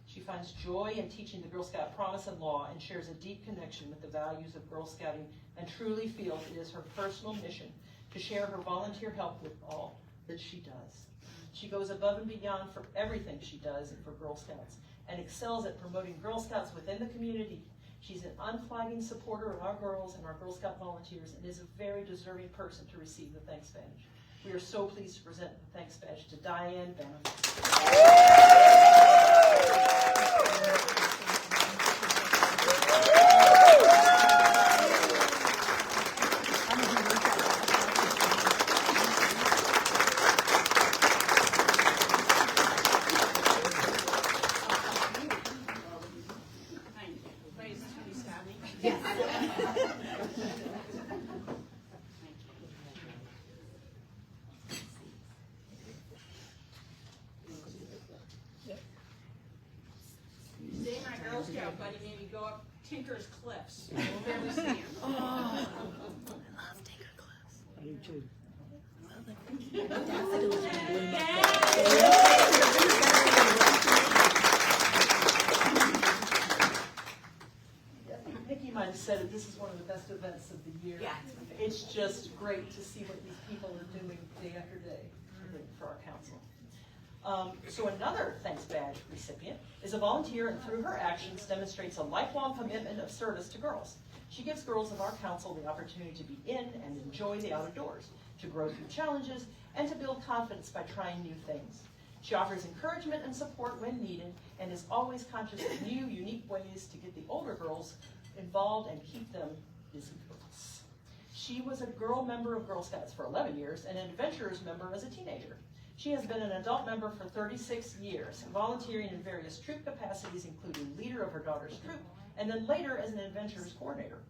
She finds joy in teaching the Girl Scout promise and law and shares a deep connection with the values of Girl Scouting and truly feels it is her personal mission to share her volunteer help with all that she does. She goes above and beyond for everything she does and for Girl Scouts and excels at promoting Girl Scouts within the community. She's an unflagging supporter of our girls and our Girl Scout volunteers and is a very deserving person to receive the Thanks Badge. We are so pleased to present the Thanks Badge to Diane Benham. Today my Girl Scout buddy made me go up Tinker's Cliffs. Never see him. I love Tinker Cliffs. I do too. Daffodils will bloom up. Nikki might have said it, this is one of the best events of the year. Yeah. It's just great to see what these people are doing day after day for our council. So another Thanks Badge recipient is a volunteer and through her actions demonstrates a lifelong commitment of service to girls. She gives girls of our council the opportunity to be in and enjoy the outdoors, to grow through challenges, and to build confidence by trying new things. She offers encouragement and support when needed and is always conscious of new, unique ways to get the older girls involved and keep them busy girls. She was a girl member of Girl Scouts for 11 years and an adventurers member as a teenager. She has been an adult member for 36 years, volunteering in various troop capacities, including leader of her daughter's troop, and then later as an adventurers coordinator.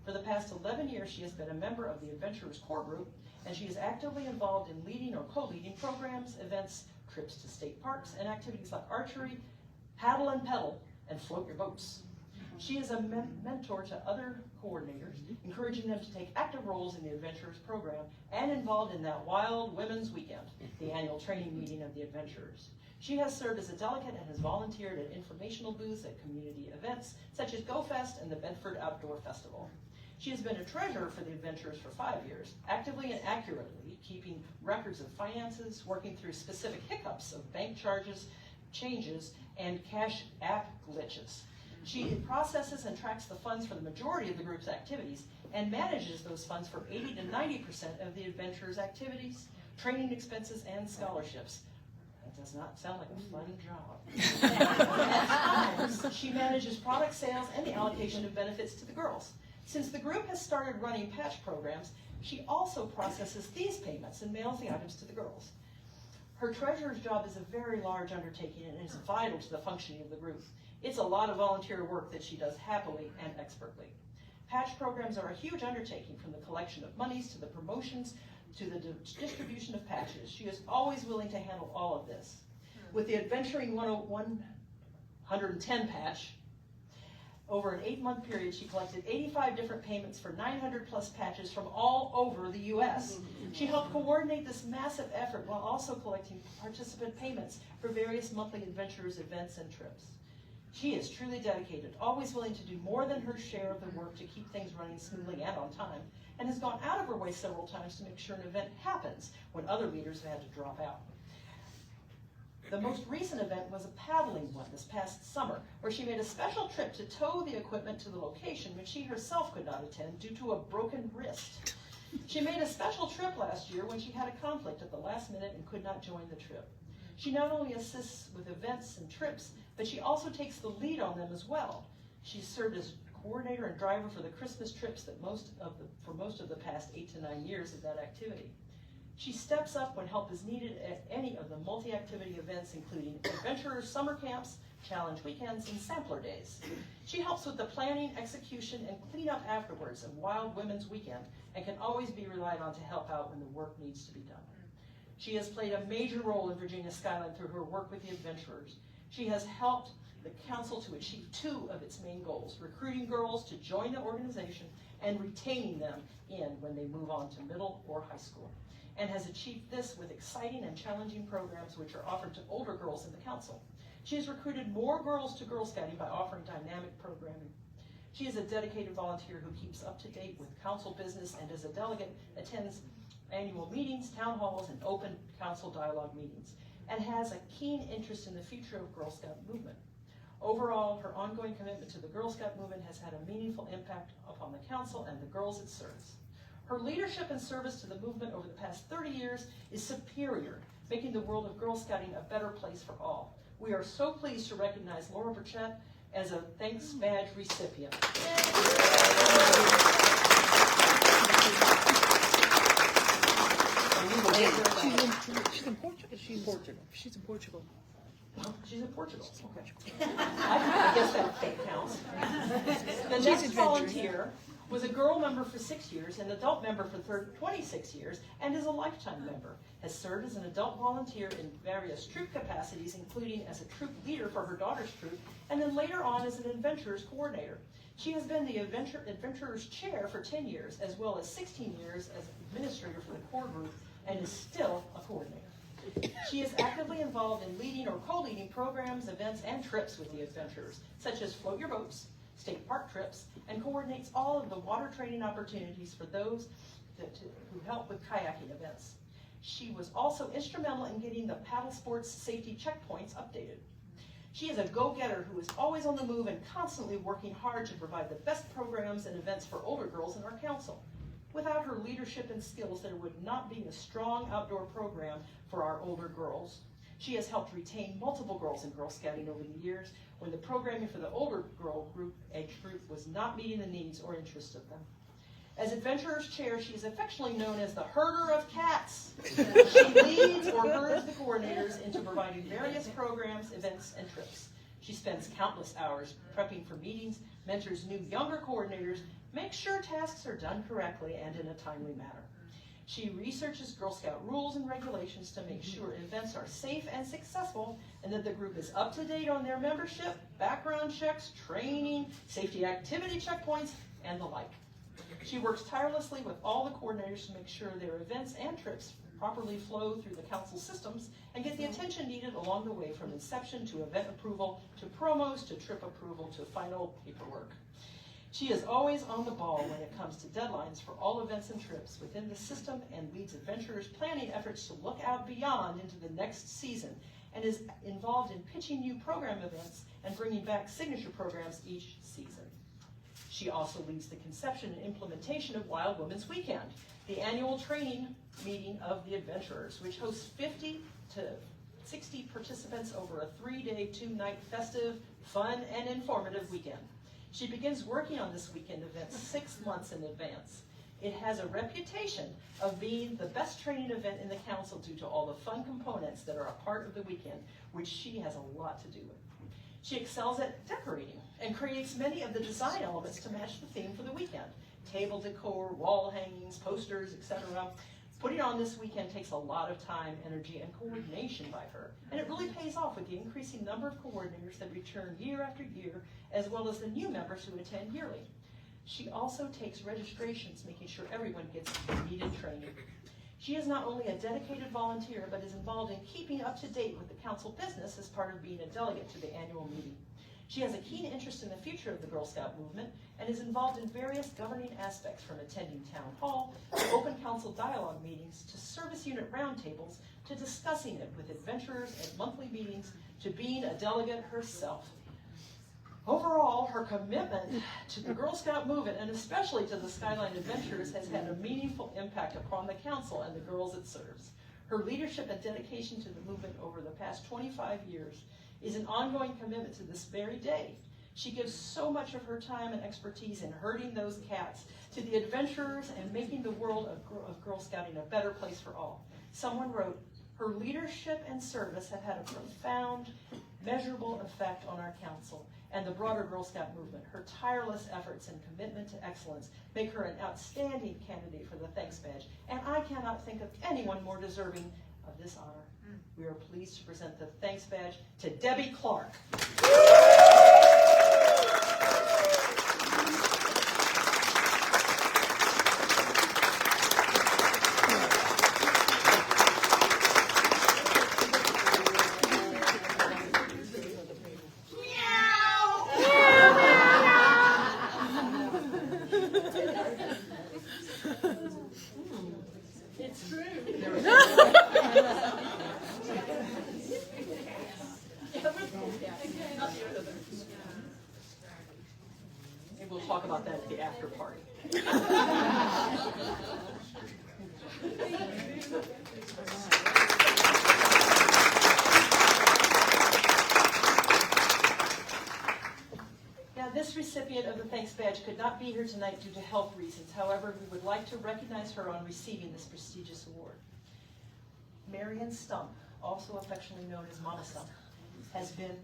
For the past 11 years, she has been a member of the Adventurers Core Group, and she is actively involved in leading or co-leading programs, events, trips to state parks, and activities like archery, paddle and pedal, and float your boats. She is a mentor to other coordinators, encouraging them to take active roles in the Adventurers program and involved in that Wild Women's Weekend, the annual training meeting of the Adventurers. She has served as a delegate and has volunteered at informational booths at community events such as GoFest and the Bedford Outdoor Festival. She has been a treasurer for the Adventurers for 5 years, actively and accurately keeping records of finances, working through specific hiccups of bank charges, changes, and cash app glitches. She processes and tracks the funds for the majority of the group's activities and manages those funds for 80 to 90% of the Adventurers' activities, training expenses, and scholarships. That does not sound like a fun job. At times, she manages product sales and the allocation of benefits to the girls. Since the group has started running patch programs, she also processes these payments and mails the items to the girls. Her treasurer's job is a very large undertaking and is vital to the functioning of the group. It's a lot of volunteer work that she does happily and expertly. Patch programs are a huge undertaking, from the collection of monies to the promotions to the distribution of patches. She is always willing to handle all of this. With the Adventuring 110 patch, over an 8-month period, she collected 85 different payments for 900 plus patches from all over the U.S. She helped coordinate this massive effort while also collecting participant payments for various monthly Adventurers events and trips. She is truly dedicated, always willing to do more than her share of the work to keep things running smoothly and on time, and has gone out of her way several times to make sure an event happens when other leaders have had to drop out. The most recent event was a paddling one this past summer, where she made a special trip to tow the equipment to the location which she herself could not attend due to a broken wrist. She made a special trip last year when she had a conflict at the last minute and could not join the trip. She not only assists with events and trips, but she also takes the lead on them as well. She served as coordinator and driver for the Christmas trips that for most of the past 8 to 9 years of that activity. She steps up when help is needed at any of the multi-activity events, including Adventurers summer camps, challenge weekends, and sampler days. She helps with the planning, execution, and cleanup afterwards of Wild Women's Weekend and can always be relied on to help out when the work needs to be done. She has played a major role in Virginia's skyline through her work with the Adventurers. She has helped the council to achieve 2 of its main goals: recruiting girls to join the organization and retaining them when they move on to middle or high school, and has achieved this with exciting and challenging programs which are offered to older girls in the council. She has recruited more girls to Girl Scouting by offering dynamic programming. She is a dedicated volunteer who keeps up to date with council business and as a delegate attends annual meetings, town halls, and open council dialogue meetings, and has a keen interest in the future of Girl Scout movement. Overall, her ongoing commitment to the Girl Scout movement has had a meaningful impact upon the council and the girls it serves. Her leadership and service to the movement over the past 30 years is superior, making the world of Girl Scouting a better place for all. We are so pleased to recognize Laura Burchett as a Thanks Badge recipient. She's in Portugal. She's in Portugal. Oh, she's in Portugal. Okay. I guess that counts. The next volunteer was a girl member for 6 years, an adult member for 26 years, and is a lifetime member. Has served as an adult volunteer in various troop capacities, including as a troop leader for her daughter's troop, and then later on as an adventurers coordinator. She has been the adventurers chair for 10 years, as well as 16 years as administrator for the core group, and is still a coordinator. She is actively involved in leading or co-leading programs, events, and trips with the adventurers, such as Float Your Boats, state park trips, and coordinates all of the water training opportunities for those who help with kayaking events. She was also instrumental in getting the paddle sports safety checkpoints updated. She is a go-getter who is always on the move and constantly working hard to provide the best programs and events for older girls in our council. Without her leadership and skills, there would not be a strong outdoor program for our older girls. She has helped retain multiple girls in Girl Scouting over the years when the programming for the older girl age group was not meeting the needs or interests of them. As Adventurers Chair, she is affectionately known as the herder of cats. She leads or herds the coordinators into providing various programs, events, and trips. She spends countless hours prepping for meetings, mentors new younger coordinators, makes sure tasks are done correctly and in a timely manner. She researches Girl Scout rules and regulations to make sure events are safe and successful, and that the group is up to date on their membership, background checks, training, safety activity checkpoints, and the like. She works tirelessly with all the coordinators to make sure their events and trips properly flow through the council systems and get the attention needed along the way, from inception to event approval, to promos, to trip approval, to final paperwork. She is always on the ball when it comes to deadlines for all events and trips within the system, and leads adventurers' planning efforts to look out beyond into the next season, and is involved in pitching new program events and bringing back signature programs each season. She also leads the conception and implementation of Wild Women's Weekend, the annual training meeting of the adventurers, which hosts 50 to 60 participants over a 3-day, 2-night festive, fun, and informative weekend. She begins working on this weekend event 6 months in advance. It has a reputation of being the best training event in the council due to all the fun components that are a part of the weekend, which she has a lot to do with. She excels at decorating and creates many of the design elements to match the theme for the weekend. Table decor, wall hangings, posters, etc. Putting on this weekend takes a lot of time, energy, and coordination by her, and it really pays off with the increasing number of coordinators that return year after year, as well as the new members who attend yearly. She also takes registrations, making sure everyone gets needed training. She is not only a dedicated volunteer, but is involved in keeping up to date with the council business as part of being a delegate to the annual meeting. She has a keen interest in the future of the Girl Scout movement and is involved in various governing aspects, from attending town hall, to open council dialogue meetings, to service unit roundtables, to discussing it with adventurers at monthly meetings, to being a delegate herself. Overall, her commitment to the Girl Scout movement, and especially to the Skyline Adventurers, has had a meaningful impact upon the council and the girls it serves. Her leadership and dedication to the movement over the past 25 years is an ongoing commitment to this very day. She gives so much of her time and expertise in herding those cats to the adventurers and making the world of Girl Scouting a better place for all. Someone wrote, "Her leadership and service have had a profound, measurable effect on our council and the broader Girl Scout movement. Her tireless efforts and commitment to excellence make her an outstanding candidate for the Thanks Badge, and I cannot think of anyone more deserving of this honor, we are pleased to present the thanks badge to Debbie Clark. It's true. Maybe we'll talk about that at the after party. Now, this recipient of the Thanks Badge could not be here tonight due to health reasons. However, we would like to recognize her on receiving this prestigious award. Marion Stump, also affectionately known as Mama Stump, has been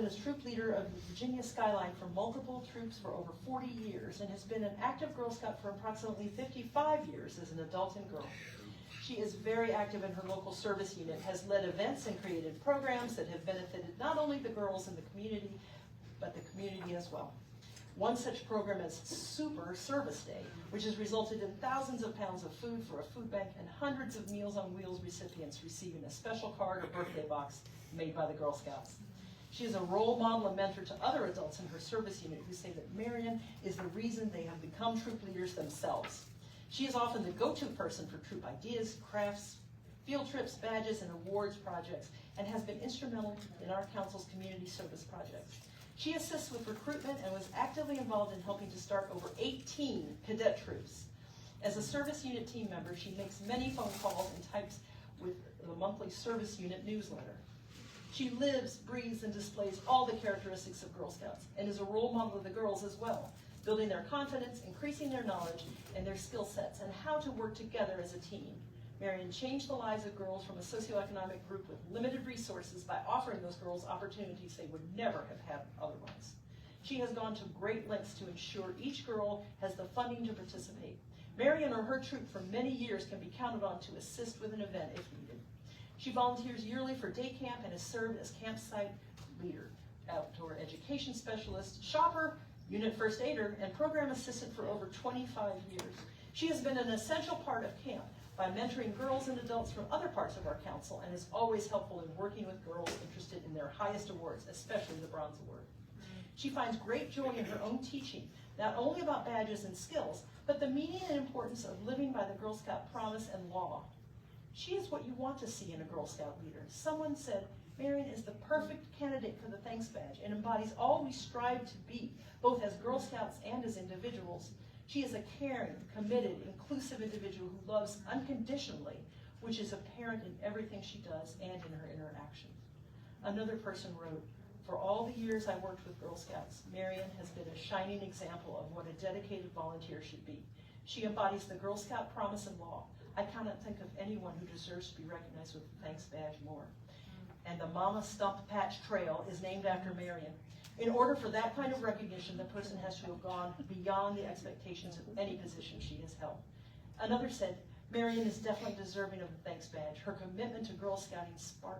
a troop leader of the Virginia Skyline for multiple troops for over 40 years and has been an active Girl Scout for approximately 55 years as an adult and girl. She is very active in her local service unit, has led events and created programs that have benefited not only the girls in the community, but the community as well. One such program is Super Service Day, which has resulted in thousands of pounds of food for a food bank and hundreds of Meals on Wheels recipients receiving a special card or birthday box made by the Girl Scouts. She is a role model and mentor to other adults in her service unit who say that Marion is the reason they have become troop leaders themselves. She is often the go-to person for troop ideas, crafts, field trips, badges, and awards projects, and has been instrumental in our council's community service projects. She assists with recruitment and was actively involved in helping to start over 18 cadet troops. As a service unit team member, she makes many phone calls and types with the monthly service unit newsletter. She lives, breathes, and displays all the characteristics of Girl Scouts and is a role model of the girls as well, building their confidence, increasing their knowledge and their skill sets, and how to work together as a team. Marion changed the lives of girls from a socioeconomic group with limited resources by offering those girls opportunities they would never have had otherwise. She has gone to great lengths to ensure each girl has the funding to participate. Marion or her troop for many years can be counted on to assist with an event if needed. She volunteers yearly for day camp and has served as campsite leader, outdoor education specialist, shopper, unit first aider, and program assistant for over 25 years. She has been an essential part of camp by mentoring girls and adults from other parts of our council and is always helpful in working with girls interested in their highest awards, especially the Bronze Award. She finds great joy in her own teaching, not only about badges and skills, but the meaning and importance of living by the Girl Scout promise and law. She is what you want to see in a Girl Scout leader. Someone said, Marion is the perfect candidate for the Thanks Badge and embodies all we strive to be, both as Girl Scouts and as individuals. She is a caring, committed, inclusive individual who loves unconditionally, which is apparent in everything she does and in her interactions. Another person wrote, for all the years I worked with Girl Scouts, Marion has been a shining example of what a dedicated volunteer should be. She embodies the Girl Scout promise and law. I cannot think of anyone who deserves to be recognized with the Thanks Badge more. And the Mama Stump Patch Trail is named after Marion. In order for that kind of recognition, the person has to have gone beyond the expectations of any position she has held. Another said, Marion is definitely deserving of the Thanks Badge. Her commitment to Girl Scouting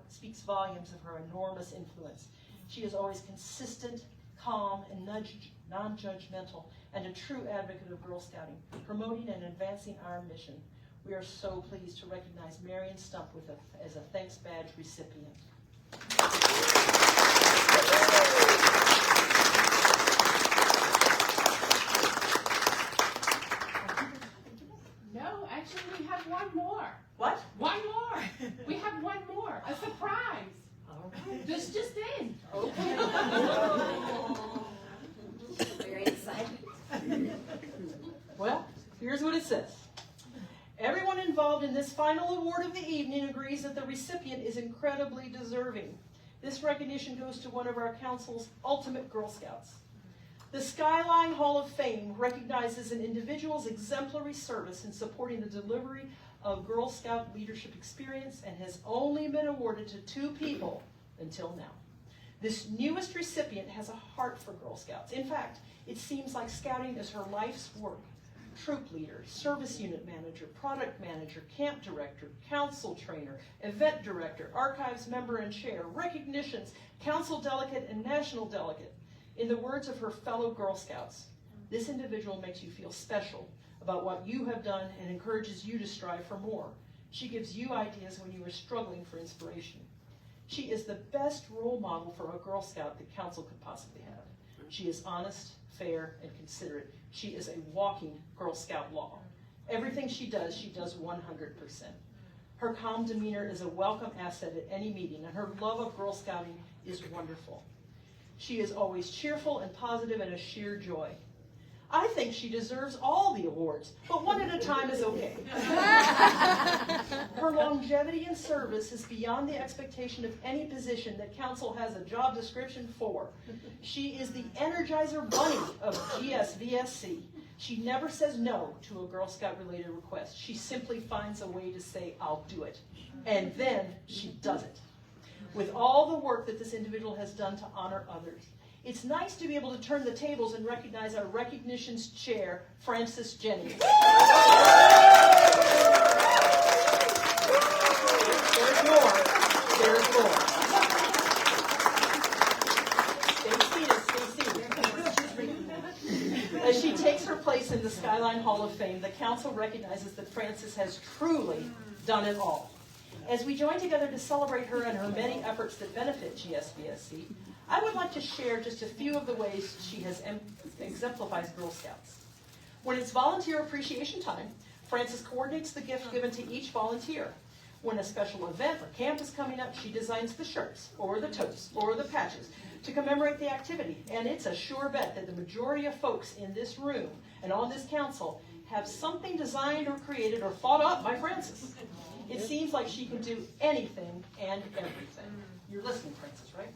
speaks volumes of her enormous influence. She is always consistent, calm, and non-judgmental, and a true advocate of Girl Scouting, promoting and advancing our mission. We are so pleased to recognize Marion Stump as a Thanks Badge recipient. No, actually we have one more. What? One more. We have one more. A surprise. All right. This just in. Okay. Very excited. Well, here's what it says. Everyone involved in this final award of the evening agrees that the recipient is incredibly deserving. This recognition goes to one of our council's ultimate Girl Scouts. The Skyline Hall of Fame recognizes an individual's exemplary service in supporting the delivery of Girl Scout leadership experience and has only been awarded to 2 people until now. This newest recipient has a heart for Girl Scouts. In fact, it seems like scouting is her life's work. troop leader, service unit manager, product manager, camp director, council trainer, event director, archives member and chair, recognitions, council delegate, and national delegate. In the words of her fellow Girl Scouts, this individual makes you feel special about what you have done and encourages you to strive for more. She gives you ideas when you are struggling for inspiration. She is the best role model for a Girl Scout that council could possibly have. She is honest, fair, and considerate. She is a walking Girl Scout law. Everything she does 100%. Her calm demeanor is a welcome asset at any meeting, and her love of Girl Scouting is wonderful. She is always cheerful and positive and a sheer joy. I think she deserves all the awards, but one at a time is okay. Her longevity in service is beyond the expectation of any position that council has a job description for. She is the Energizer Bunny of GSVSC. She never says no to a Girl Scout related request. She simply finds a way to say, I'll do it. And then she does it. With all the work that this individual has done to honor others, it's nice to be able to turn the tables and recognize our recognitions chair, Frances Jennings. There's more. There's more. Stay seated. As she takes her place in the Skyline Hall of Fame, the council recognizes that Frances has truly done it all. As we join together to celebrate her and her many efforts that benefit GSVSC, I would like to share just a few of the ways she has exemplifies Girl Scouts. When it's volunteer appreciation time, Frances coordinates the gift given to each volunteer. When a special event or camp is coming up, she designs the shirts, or the totes, or the patches to commemorate the activity. And it's a sure bet that the majority of folks in this room and on this council have something designed or created or thought up by Frances. It seems like she can do anything and everything. You're listening, Frances, right?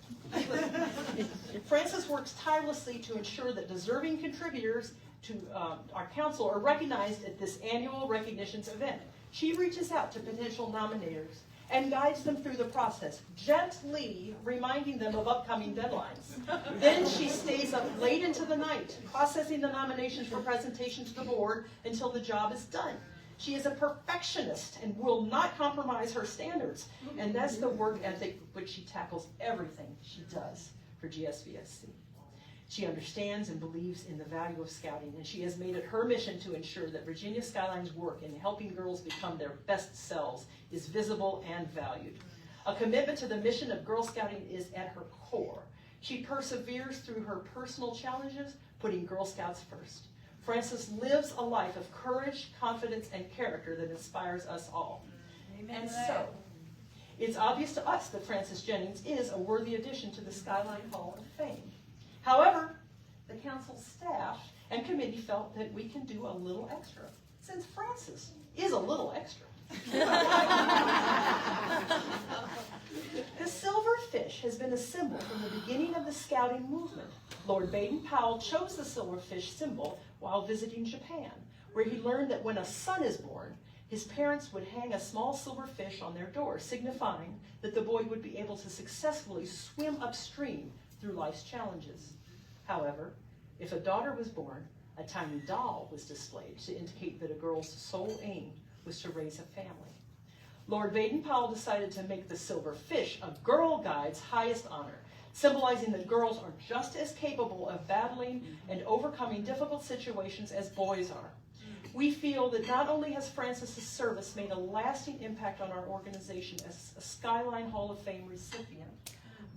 Frances works tirelessly to ensure that deserving contributors to our council are recognized at this annual recognitions event. She reaches out to potential nominators and guides them through the process, gently reminding them of upcoming deadlines. Then she stays up late into the night, processing the nominations for presentation to the board until the job is done. She is a perfectionist and will not compromise her standards. And that's the work ethic which she tackles everything she does for GSVSC. She understands and believes in the value of scouting, and she has made it her mission to ensure that Virginia Skyline's work in helping girls become their best selves is visible and valued. A commitment to the mission of Girl Scouting is at her core. She perseveres through her personal challenges, putting Girl Scouts first. Frances lives a life of courage, confidence, and character that inspires us all. Amen. And so, it's obvious to us that Frances Jennings is a worthy addition to the Skyline Hall of Fame. However, the council staff and committee felt that we can do a little extra, since Frances is a little extra. The silverfish has been a symbol from the beginning of the scouting movement. Lord Baden-Powell chose the silverfish symbol while visiting Japan, where he learned that when a son is born, his parents would hang a small silver fish on their door, signifying that the boy would be able to successfully swim upstream through life's challenges. However, if a daughter was born, a tiny doll was displayed to indicate that a girl's sole aim was to raise a family. Lord Baden-Powell decided to make the silver fish a girl guide's highest honor, symbolizing that girls are just as capable of battling and overcoming difficult situations as boys are. We feel that not only has Frances' service made a lasting impact on our organization as a Skyline Hall of Fame recipient,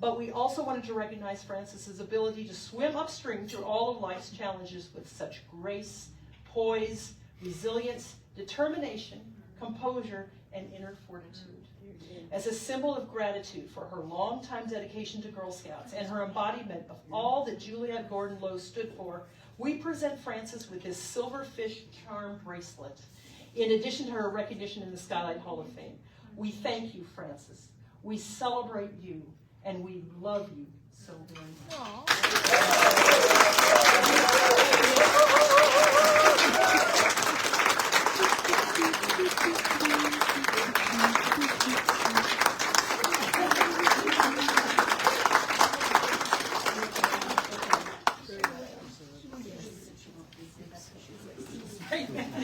but we also wanted to recognize Frances' ability to swim upstream through all of life's challenges with such grace, poise, resilience, determination, composure, and inner fortitude. As a symbol of gratitude for her longtime dedication to Girl Scouts and her embodiment of all that Juliette Gordon-Lowe stood for, we present Frances with this silverfish charm bracelet, in addition to her recognition in the Skyline Hall of Fame. We thank you, Frances. We celebrate you, and we love you so very much.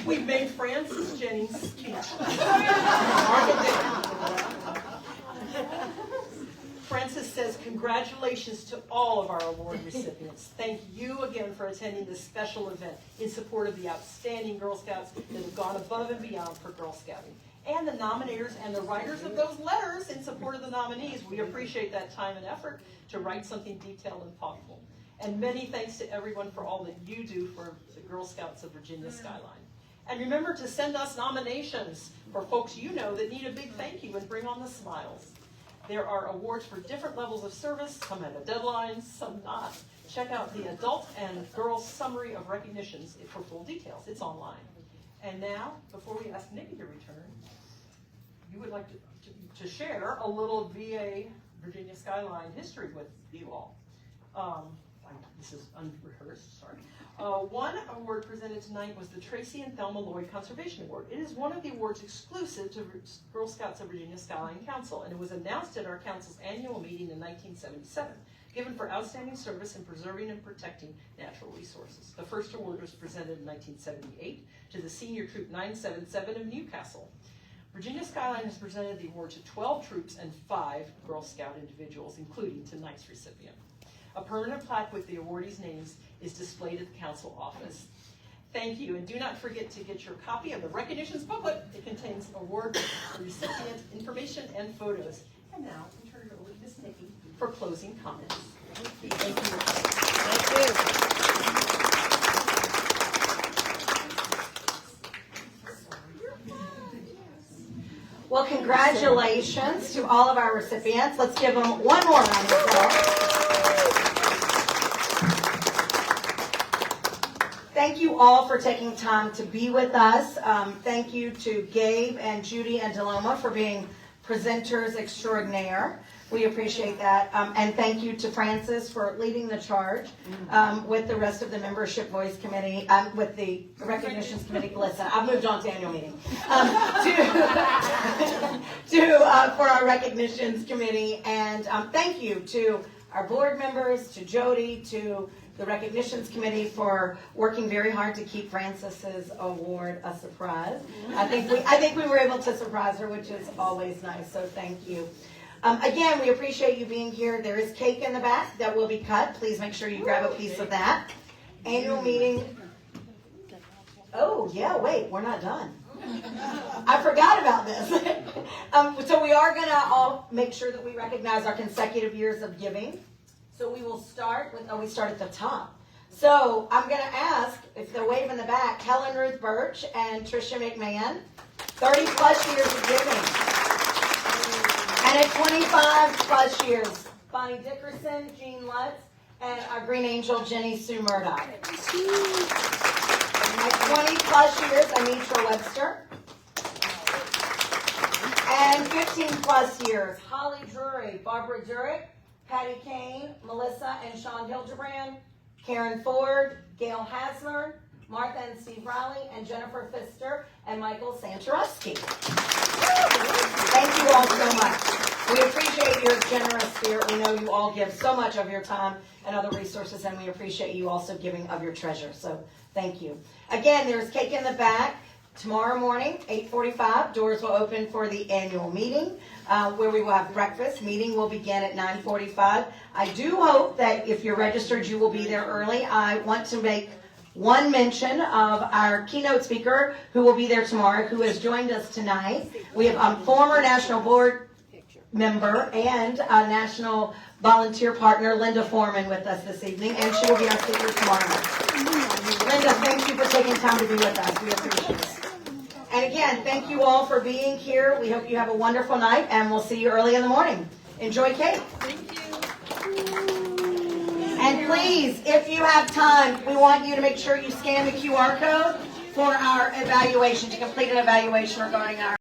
We've made Frances Jennings speech. Mark it down. Frances says, congratulations to all of our award recipients. Thank you again for attending this special event in support of the outstanding Girl Scouts that have gone above and beyond for Girl Scouting. And the nominators and the writers of those letters in support of the nominees. We appreciate that time and effort to write something detailed and thoughtful. And many thanks to everyone for all that you do for the Girl Scouts of Virginia Skyline. And remember to send us nominations for folks you know that need a big thank you and bring on the smiles. There are awards for different levels of service, some have a deadline, some not. Check out the adult and girl summary of recognitions for full details. It's online. And now, before we ask Nikki to return, you would like to share a little VA Virginia Skyline history with you all. This is unrehearsed, sorry. One award presented tonight was the Tracy and Thelma Lloyd Conservation Award. It is one of the awards exclusive to Girl Scouts of Virginia Skyline Council, and it was announced at our council's annual meeting in 1977, given for outstanding service in preserving and protecting natural resources. The first award was presented in 1978 to the Senior Troop 977 of Newcastle. Virginia Skyline has presented the award to 12 troops and 5 Girl Scout individuals, including tonight's recipient. A permanent plaque with the awardees' names is displayed at the council office. Thank you, and do not forget to get your copy of the recognitions booklet. It contains award recipient information and photos. And now, we turn it over to Ms. Nikki for closing comments. Thank you. Well, congratulations to all of our recipients. Let's give them one more round of applause. Thank you all for taking time to be with us. Thank you to Gabe and Judy and Deloma for being presenters extraordinaire. We appreciate that. And thank you to Frances for leading the charge with the rest of the membership voice committee, with the recognitions committee. Listen, I've moved on to annual meeting. For our recognitions committee. And thank you to our board members, to Jody, to the recognitions committee for working very hard to keep Frances's award a surprise. I think we were able to surprise her, which is always nice. So thank you. Again, we appreciate you being here. There is cake in the back that will be cut. Please make sure you grab a piece of that. Annual meeting. Oh yeah, wait, we're not done. I forgot about this. So we are going to all make sure that we recognize our consecutive years of giving. So we will start with, we start at the top. So I'm going to ask, if they're waving in the back, Helen Ruth Birch and Tricia McMahon, 30 plus years of giving. And at 25 plus years, Bonnie Dickerson, Jean Lutz, and our Green Angel, Jenny Sue Murdoch. At 20 plus years, Anitra Webster. And 15 plus years, Holly Drury, Barbara Durick, Patty Kane, Melissa and Sean Hildebrand, Karen Ford, Gail Hasler, Martha and Steve Riley, and Jennifer Pfister, and Michael Santorowski. Thank you all so much. We appreciate your generous spirit. We know you all give so much of your time and other resources, and we appreciate you also giving of your treasure. So thank you. Again, there's cake in the back. Tomorrow morning, 8:45, doors will open for the annual meeting, where we will have breakfast. Meeting will begin at 9:45. I do hope that if you're registered, you will be there early. I want to make one mention of our keynote speaker who will be there tomorrow, who has joined us tonight. We have former National Board member and a National Volunteer Partner, Linda Foreman, with us this evening, and she will be our speaker tomorrow night. Linda, thank you for taking time to be with us. We appreciate it. And again, thank you all for being here. We hope you have a wonderful night, and we'll see you early in the morning. Enjoy cake. Thank you. And please, if you have time, we want you to make sure you scan the QR code for our evaluation, to complete an evaluation regarding our